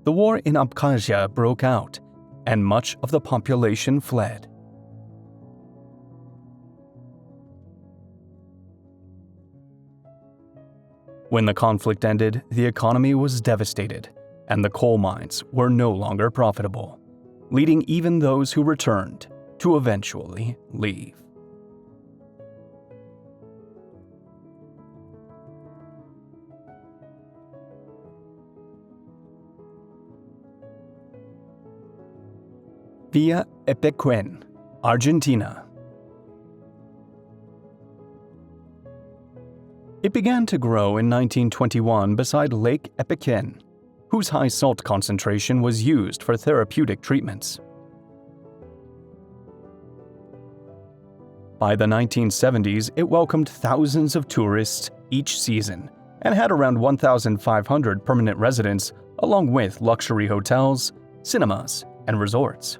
the war in Abkhazia broke out, and much of the population fled. When the conflict ended, the economy was devastated, and the coal mines were no longer profitable, leading even those who returned to eventually leave. Villa Epequén, Argentina. It began to grow in 1921 beside Lake Epequén, whose high salt concentration was used for therapeutic treatments. By the 1970s, it welcomed thousands of tourists each season and had around 1,500 permanent residents, along with luxury hotels, cinemas, and resorts.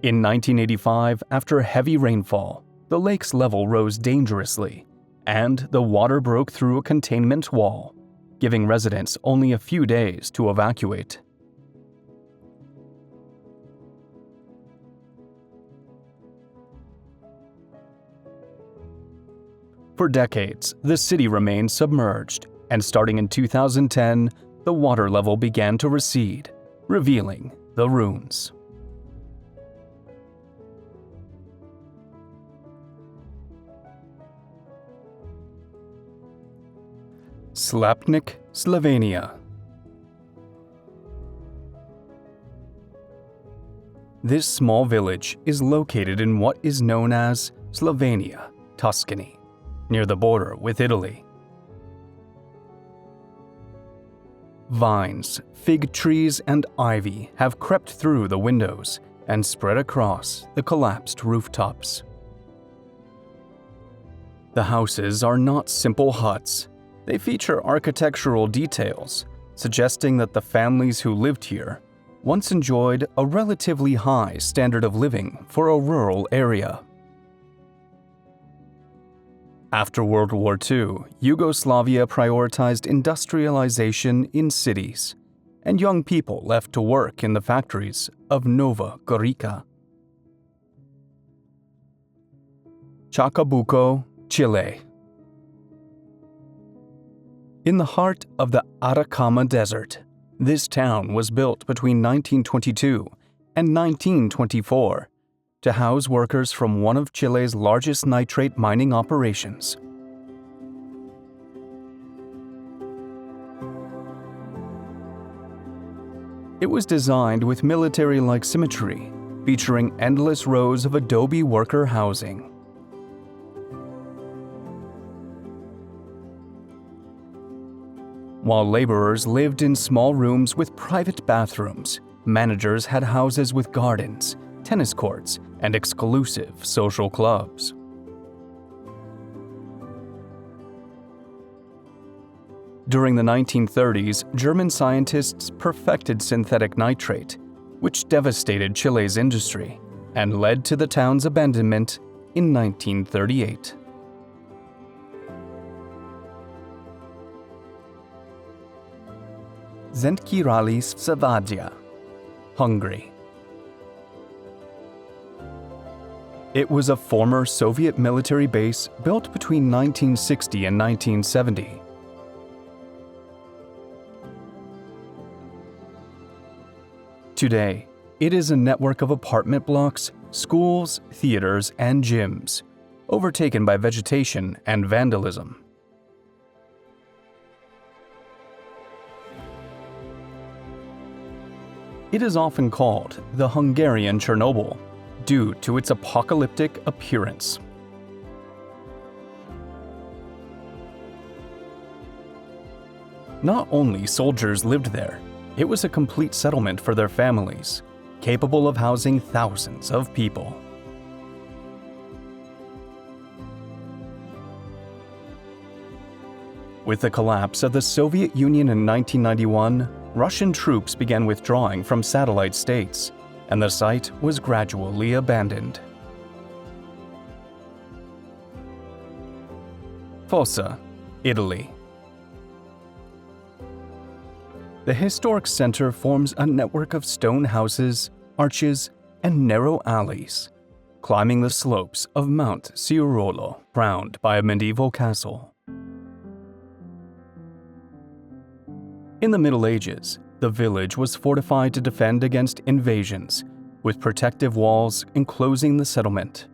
In 1985, after heavy rainfall, the lake's level rose dangerously, and the water broke through a containment wall, giving residents only a few days to evacuate. For decades, the city remained submerged, and starting in 2010, the water level began to recede, revealing the ruins. Slapnik, Slovenia. This small village is located in what is known as Slovenia, Tuscany, near the border with Italy. Vines, fig trees, and ivy have crept through the windows and spread across the collapsed rooftops. The houses are not simple huts. They feature architectural details, suggesting that the families who lived here once enjoyed a relatively high standard of living for a rural area. After World War II, Yugoslavia prioritized industrialization in cities, and young people left to work in the factories of Nova Gorica. Chacabuco, Chile. In the heart of the Atacama Desert, this town was built between 1922 and 1924 to house workers from one of Chile's largest nitrate mining operations. It was designed with military-like symmetry, featuring endless rows of adobe worker housing. While laborers lived in small rooms with private bathrooms, managers had houses with gardens, tennis courts, and exclusive social clubs. During the 1930s, German scientists perfected synthetic nitrate, which devastated Chile's industry and led to the town's abandonment in 1938. Zentkirális Szavagia, Hungary. It was a former Soviet military base built between 1960 and 1970. Today, it is a network of apartment blocks, schools, theaters, and gyms, overtaken by vegetation and vandalism. It is often called the Hungarian Chernobyl due to its apocalyptic appearance. Not only soldiers lived there, it was a complete settlement for their families, capable of housing thousands of people. With the collapse of the Soviet Union in 1991, Russian troops began withdrawing from satellite states, and the site was gradually abandoned. Fossa, Italy. The historic center forms a network of stone houses, arches, and narrow alleys, climbing the slopes of Mount Ciruolo, crowned by a medieval castle. In the Middle Ages, the village was fortified to defend against invasions, with protective walls enclosing the settlement.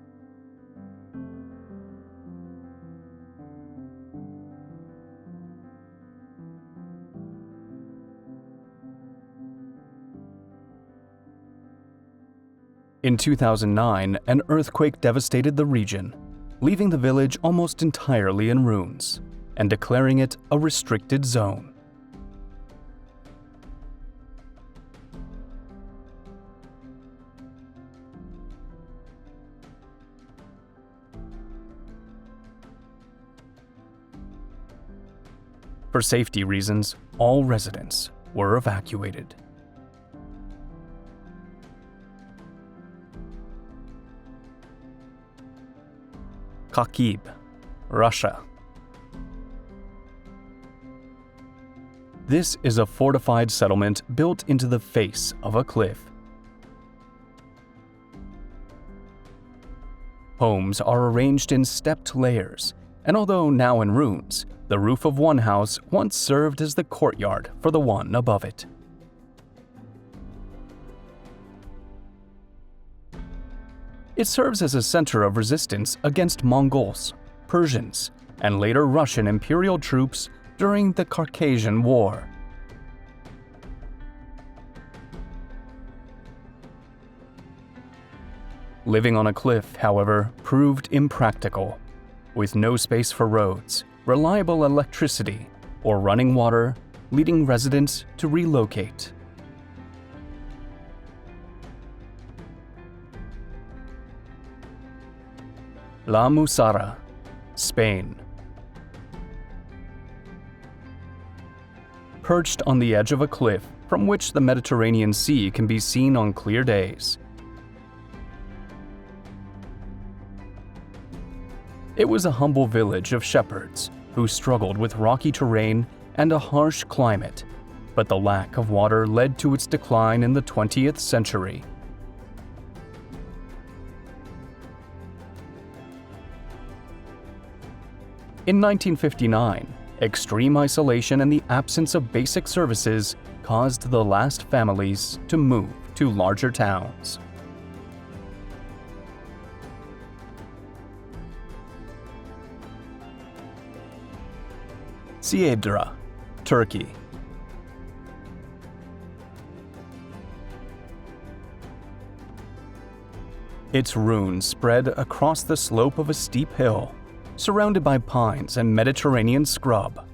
In 2009, an earthquake devastated the region, leaving the village almost entirely in ruins and declaring it a restricted zone. For safety reasons, all residents were evacuated. Kharkiv, Russia. This is a fortified settlement built into the face of a cliff. Homes are arranged in stepped layers, and although now in ruins, the roof of one house once served as the courtyard for the one above it. It serves as a center of resistance against Mongols, Persians, and later Russian imperial troops during the Caucasian War. Living on a cliff, however, proved impractical, with no space for roads, reliable electricity, or running water, leading residents to relocate. La Musara, Spain. Perched on the edge of a cliff from which the Mediterranean Sea can be seen on clear days. It was a humble village of shepherds who struggled with rocky terrain and a harsh climate, but the lack of water led to its decline in the 20th century. In 1959, extreme isolation and the absence of basic services caused the last families to move to larger towns. Siedra, Turkey. Its ruins spread across the slope of a steep hill, surrounded by pines and Mediterranean scrub.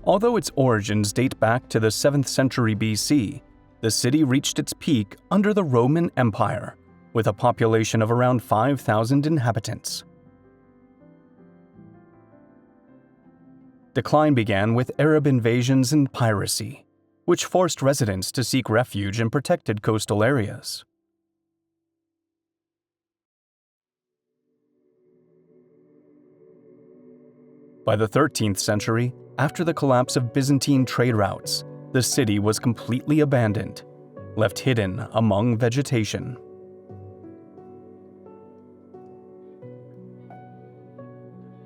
Although its origins date back to the 7th century BC, the city reached its peak under the Roman Empire, with a population of around 5,000 inhabitants. Decline began with Arab invasions and piracy, which forced residents to seek refuge in protected coastal areas. By the 13th century, after the collapse of Byzantine trade routes, the city was completely abandoned, left hidden among vegetation.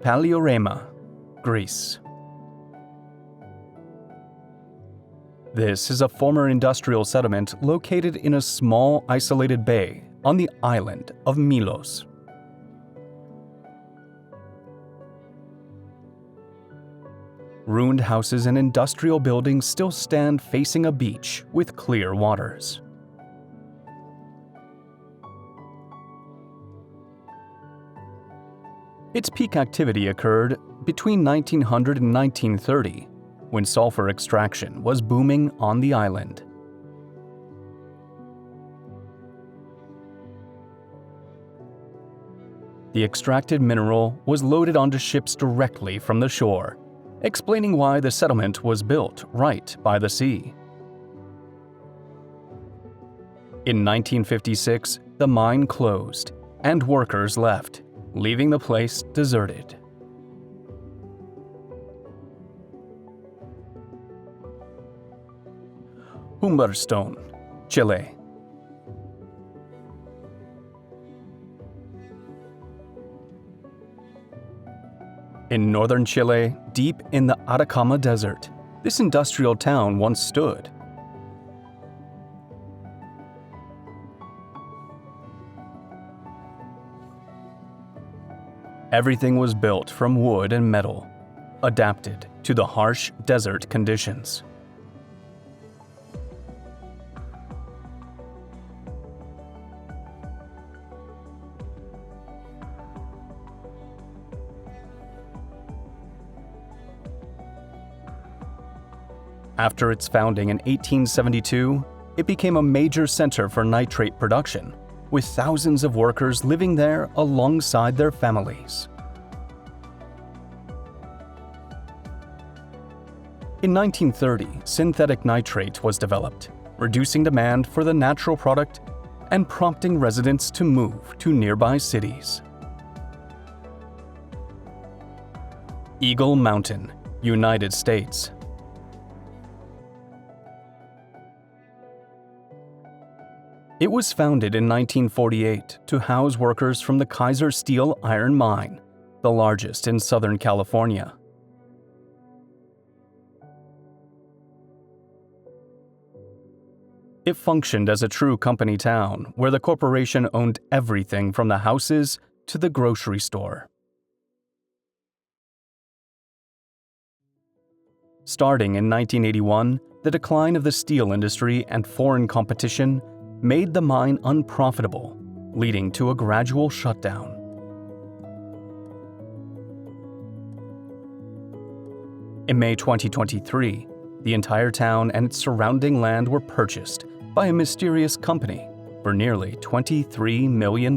Paliorema, Greece. This is a former industrial settlement located in a small isolated bay on the island of Milos. ruined houses and industrial buildings still stand facing a beach with clear waters. Its peak activity occurred between 1900 and 1930, when sulfur extraction was booming on the island. The extracted mineral was loaded onto ships directly from the shore, explaining why the settlement was built right by the sea. In 1956, the mine closed, and workers left, leaving the place deserted. Humberstone, Chile. In northern Chile, deep in the Atacama Desert, this industrial town once stood. Everything was built from wood and metal, adapted to the harsh desert conditions. After its founding in 1872, it became a major center for nitrate production, with thousands of workers living there alongside their families. In 1930, synthetic nitrate was developed, reducing demand for the natural product and prompting residents to move to nearby cities. Eagle Mountain, United States. It was founded in 1948 to house workers from the Kaiser Steel Iron Mine, the largest in Southern California. It functioned as a true company town where the corporation owned everything from the houses to the grocery store. Starting in 1981, the decline of the steel industry and foreign competition made the mine unprofitable, leading to a gradual shutdown. In May 2023, the entire town and its surrounding land were purchased by a mysterious company for nearly $23 million.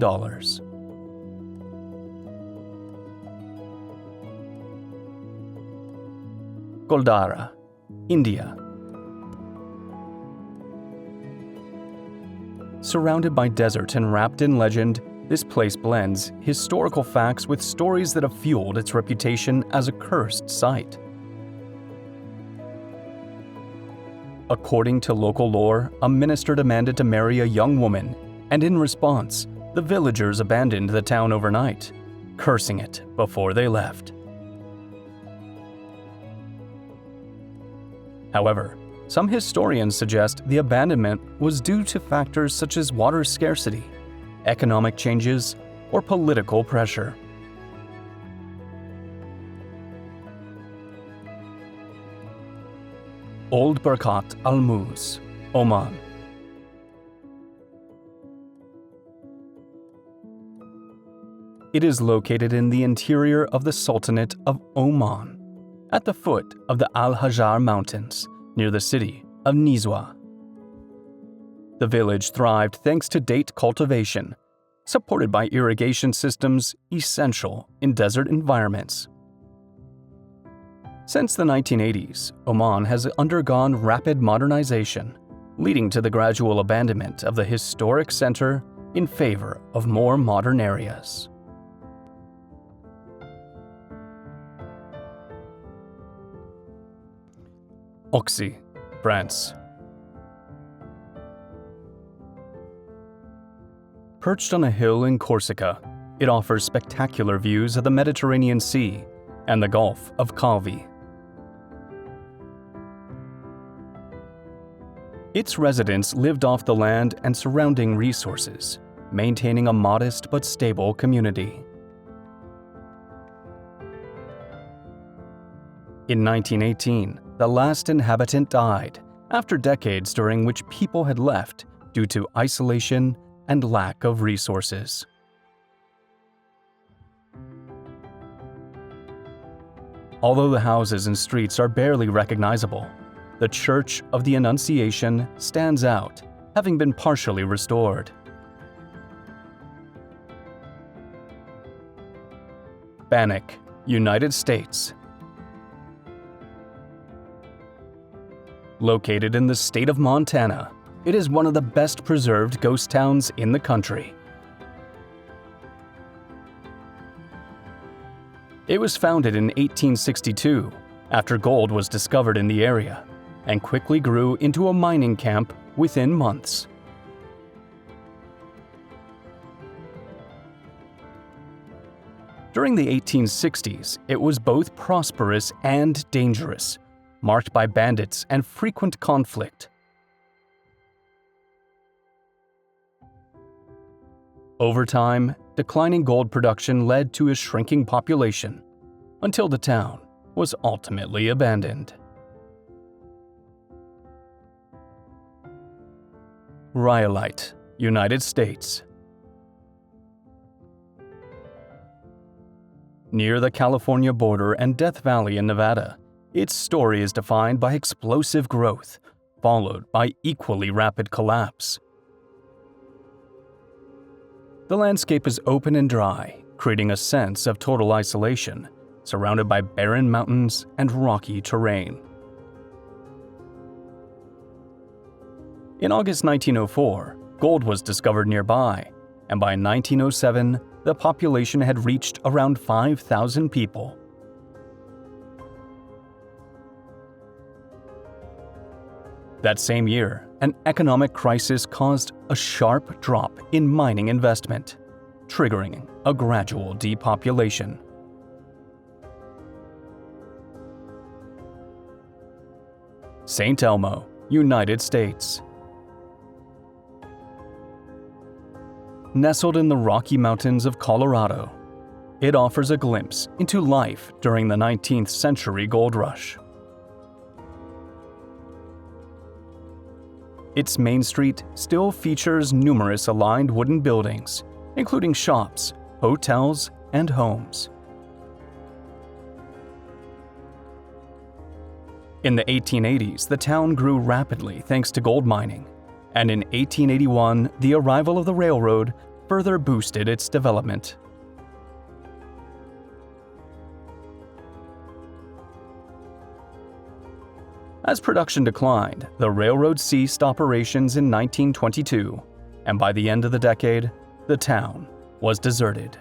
Goldara, India. Surrounded by desert and wrapped in legend, this place blends historical facts with stories that have fueled its reputation as a cursed site. According to local lore, a minister demanded to marry a young woman, and in response, the villagers abandoned the town overnight, cursing it before they left. However, some historians suggest the abandonment was due to factors such as water scarcity, economic changes, or political pressure. Old Barkat Al Muz, Oman. It is located in the interior of the Sultanate of Oman, at the foot of the Al Hajar Mountains, near the city of Nizwa. The village thrived thanks to date cultivation, supported by irrigation systems essential in desert environments. Since the 1980s, Oman has undergone rapid modernization, leading to the gradual abandonment of the historic center in favor of more modern areas. Auxi, France. Perched on a hill in Corsica, it offers spectacular views of the Mediterranean Sea and the Gulf of Calvi. Its residents lived off the land and surrounding resources, maintaining a modest but stable community. In 1918, the last inhabitant died after decades during which people had left due to isolation and lack of resources. Although the houses and streets are barely recognizable, the Church of the Annunciation stands out, having been partially restored. Bannack, United States. Located in the state of Montana, it is one of the best preserved ghost towns in the country. It was founded in 1862 after gold was discovered in the area, and quickly grew into a mining camp within months. During the 1860s, it was both prosperous and dangerous, marked by bandits and frequent conflict. Over time, declining gold production led to a shrinking population, until the town was ultimately abandoned. Rhyolite, United States. Near the California border and Death Valley in Nevada, its story is defined by explosive growth, followed by equally rapid collapse. The landscape is open and dry, creating a sense of total isolation, surrounded by barren mountains and rocky terrain. In August 1904, gold was discovered nearby, and by 1907, the population had reached around 5,000 people. That same year, an economic crisis caused a sharp drop in mining investment, triggering a gradual depopulation. St. Elmo, United States. Nestled in the Rocky Mountains of Colorado, it offers a glimpse into life during the 19th century gold rush. Its main street still features numerous aligned wooden buildings, including shops, hotels, and homes. In the 1880s, the town grew rapidly thanks to gold mining, and in 1881, the arrival of the railroad further boosted its development. As production declined, the railroad ceased operations in 1922, and by the end of the decade, the town was deserted.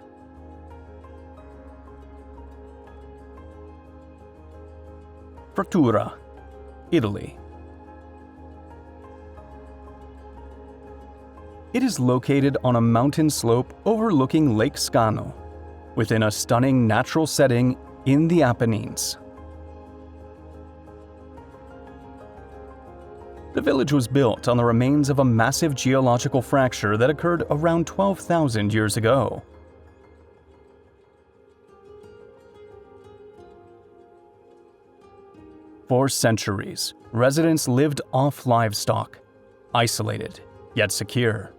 Frattura, Italy. It is located on a mountain slope overlooking Lake Scano, within a stunning natural setting in the Apennines. The village was built on the remains of a massive geological fracture that occurred around 12,000 years ago. For centuries, residents lived off livestock, isolated yet secure.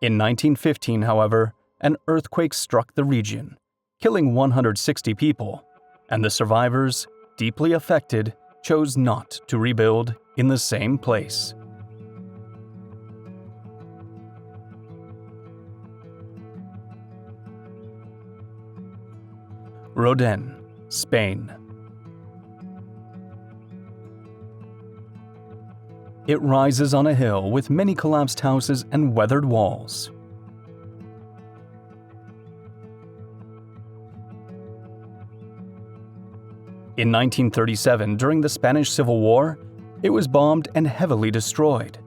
In 1915, however, an earthquake struck the region, killing 160 people, and the survivors, deeply affected, chose not to rebuild in the same place. Roden, Spain. It rises on a hill with many collapsed houses and weathered walls. In 1937, during the Spanish Civil War, it was bombed and heavily destroyed.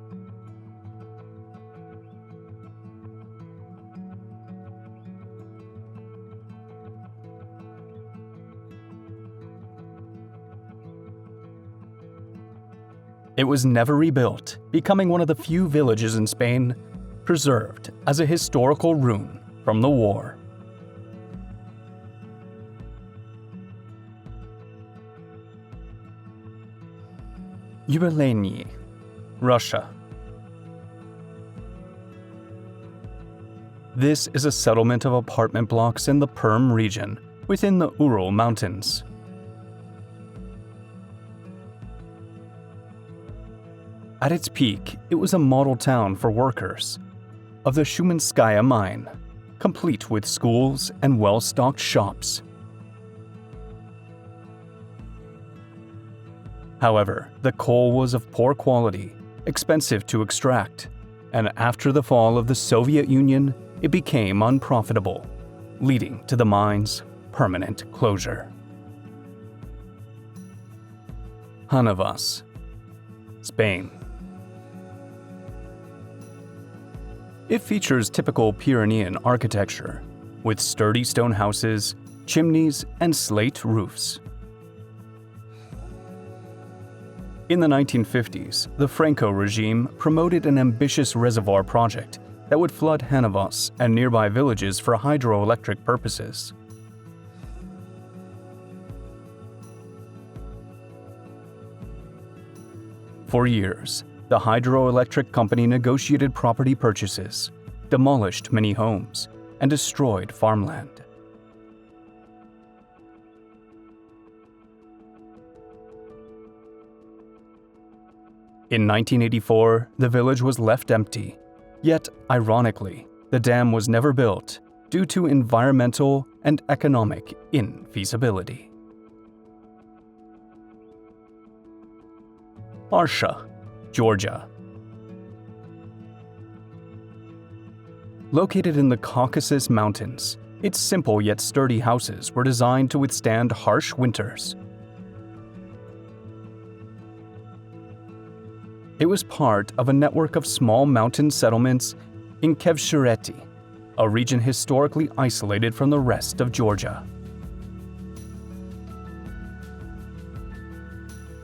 It was never rebuilt, becoming one of the few villages in Spain preserved as a historical ruin from the war. Yubileyny, Russia. This is a settlement of apartment blocks in the Perm region within the Ural Mountains. At its peak, it was a model town for workers of the Shumenskaya mine, complete with schools and well-stocked shops. However, the coal was of poor quality, expensive to extract, and after the fall of the Soviet Union, it became unprofitable, leading to the mine's permanent closure. Hanavas, Spain. It features typical Pyrenean architecture, with sturdy stone houses, chimneys, and slate roofs. In the 1950s, the Franco regime promoted an ambitious reservoir project that would flood Hanavas and nearby villages for hydroelectric purposes. For years, the hydroelectric company negotiated property purchases, demolished many homes, and destroyed farmland. In 1984, the village was left empty, yet, ironically, the dam was never built due to environmental and economic infeasibility. Arsha, Georgia. Located in the Caucasus Mountains, its simple yet sturdy houses were designed to withstand harsh winters. It was part of a network of small mountain settlements in Kevshereti, a region historically isolated from the rest of Georgia.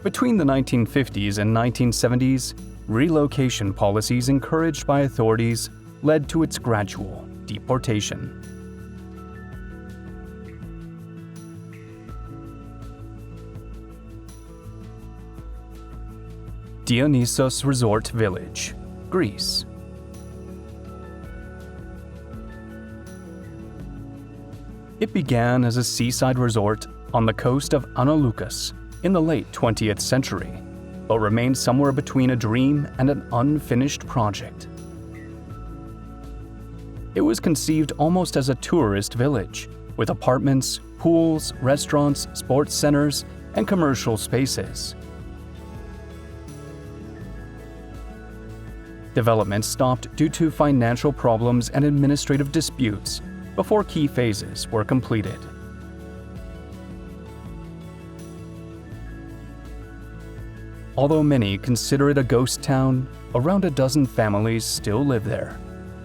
Between the 1950s and 1970s, relocation policies encouraged by authorities led to its gradual deportation. Dionysos Resort Village, Greece. It began as a seaside resort on the coast of Analoukas in the late 20th century, but remained somewhere between a dream and an unfinished project. It was conceived almost as a tourist village, with apartments, pools, restaurants, sports centers, and commercial spaces. Development stopped due to financial problems and administrative disputes before key phases were completed. Although many consider it a ghost town, around a dozen families still live there,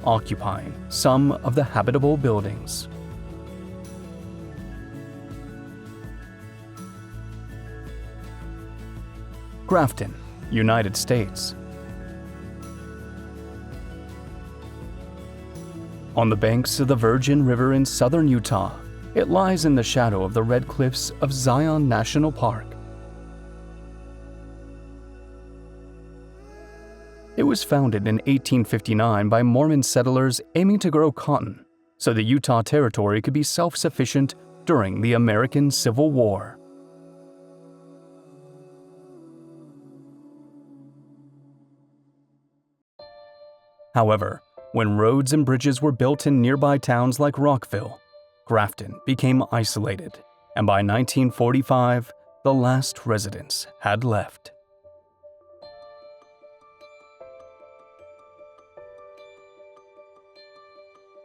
occupying some of the habitable buildings. Grafton, United States. On the banks of the Virgin River in southern Utah, it lies in the shadow of the Red Cliffs of Zion National Park. It was founded in 1859 by Mormon settlers aiming to grow cotton so the Utah Territory could be self-sufficient during the American Civil War. However, when roads and bridges were built in nearby towns like Rockville, Grafton became isolated, and by 1945, the last residents had left.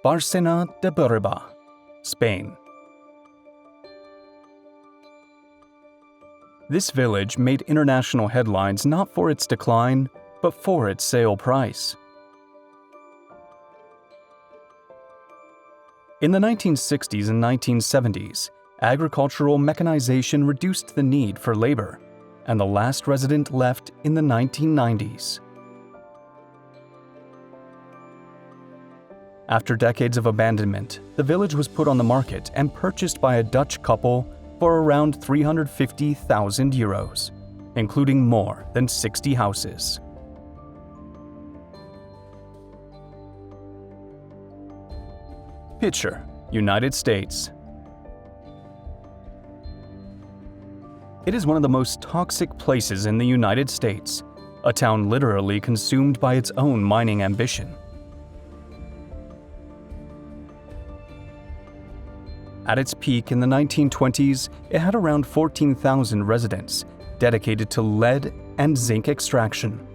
Bárcena de Berriba, Spain. This village made international headlines not for its decline, but for its sale price. In the 1960s and 1970s, agricultural mechanization reduced the need for labor, and the last resident left in the 1990s. After decades of abandonment, the village was put on the market and purchased by a Dutch couple for around 350,000 euros, including more than 60 houses. Picture: United States. It is one of the most toxic places in the United States, a town literally consumed by its own mining ambition. At its peak in the 1920s, it had around 14,000 residents dedicated to lead and zinc extraction.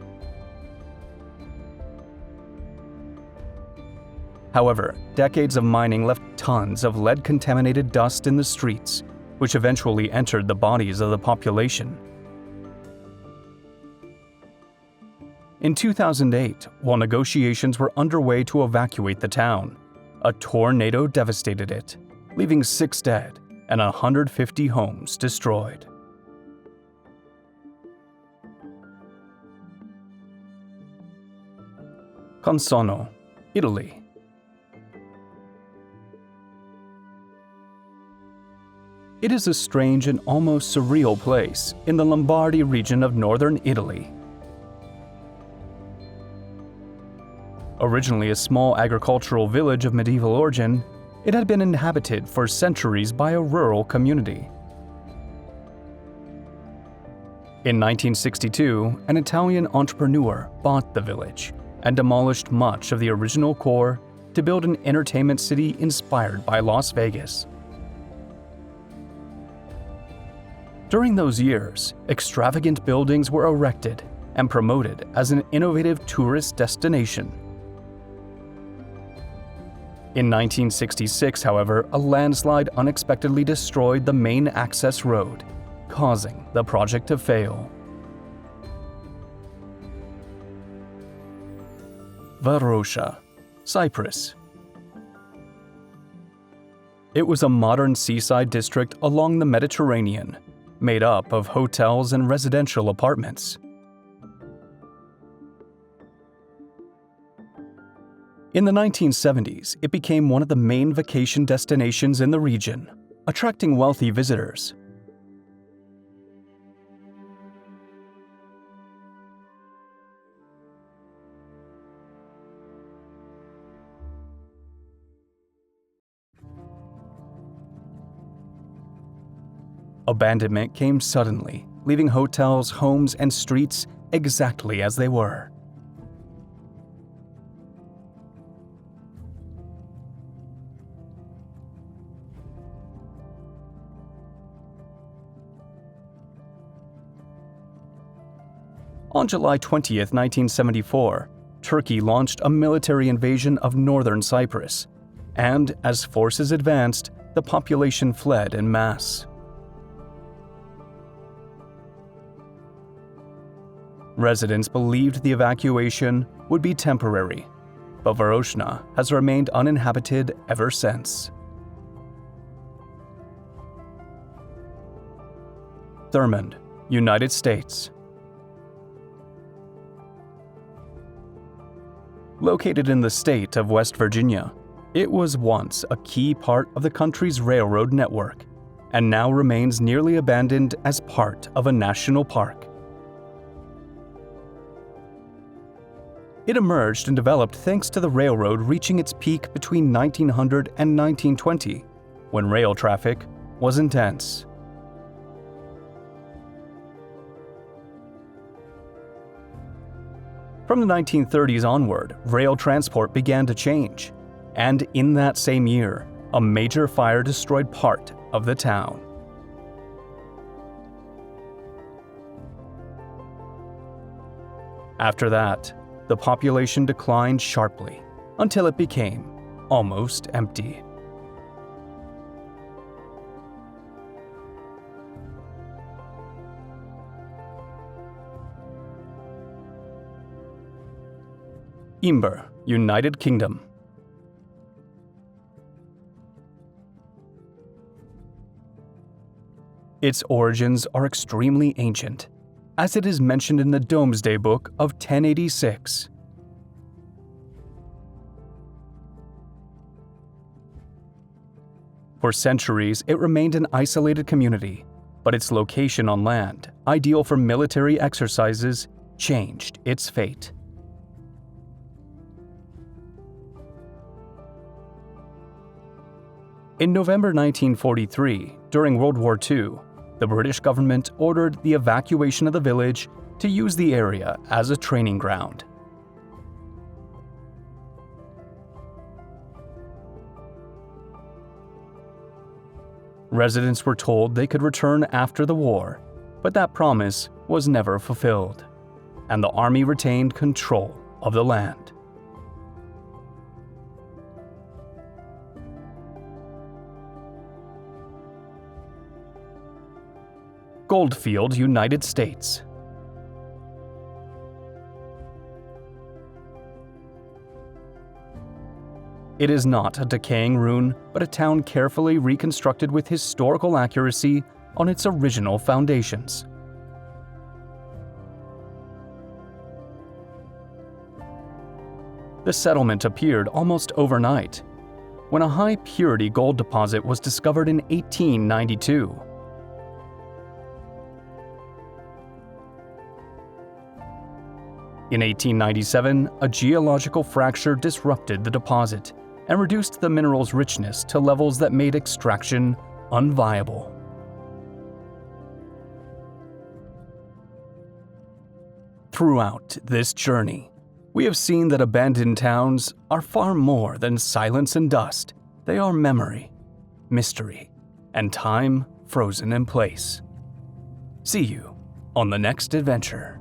However, decades of mining left tons of lead-contaminated dust in the streets, which eventually entered the bodies of the population. In 2008, while negotiations were underway to evacuate the town, a tornado devastated it, leaving 6 dead and 150 homes destroyed. Consono, Italy. It is a strange and almost surreal place in the Lombardy region of northern Italy. Originally a small agricultural village of medieval origin, it had been inhabited for centuries by a rural community. In 1962, an Italian entrepreneur bought the village and demolished much of the original core to build an entertainment city inspired by Las Vegas. During those years, extravagant buildings were erected and promoted as an innovative tourist destination. In 1966, however, a landslide unexpectedly destroyed the main access road, causing the project to fail. Varosha, Cyprus. It was a modern seaside district along the Mediterranean, made up of hotels and residential apartments. In the 1970s, it became one of the main vacation destinations in the region, attracting wealthy visitors. Abandonment came suddenly, leaving hotels, homes, and streets exactly as they were. On July 20, 1974, Turkey launched a military invasion of northern Cyprus, and as forces advanced, the population fled en masse. Residents believed the evacuation would be temporary, but Varosha has remained uninhabited ever since. Thurmond, United States. Located in the state of West Virginia, it was once a key part of the country's railroad network, and now remains nearly abandoned as part of a national park. It emerged and developed thanks to the railroad reaching its peak between 1900 and 1920, when rail traffic was intense. From the 1930s onward, rail transport began to change, and in that same year, a major fire destroyed part of the town. After that, the population declined sharply until it became almost empty. Imber, United Kingdom. Its origins are extremely ancient as it is mentioned in the Domesday Book of 1086. For centuries, it remained an isolated community, but its location on land, ideal for military exercises, changed its fate. In November 1943, during World War II, the British government ordered the evacuation of the village to use the area as a training ground. Residents were told they could return after the war, but that promise was never fulfilled, and the army retained control of the land. Goldfield, United States. It is not a decaying ruin, but a town carefully reconstructed with historical accuracy on its original foundations. The settlement appeared almost overnight, when a high-purity gold deposit was discovered in 1892. In 1897, a geological fracture disrupted the deposit and reduced the mineral's richness to levels that made extraction unviable. Throughout this journey, we have seen that abandoned towns are far more than silence and dust. They are memory, mystery, and time frozen in place. See you on the next adventure.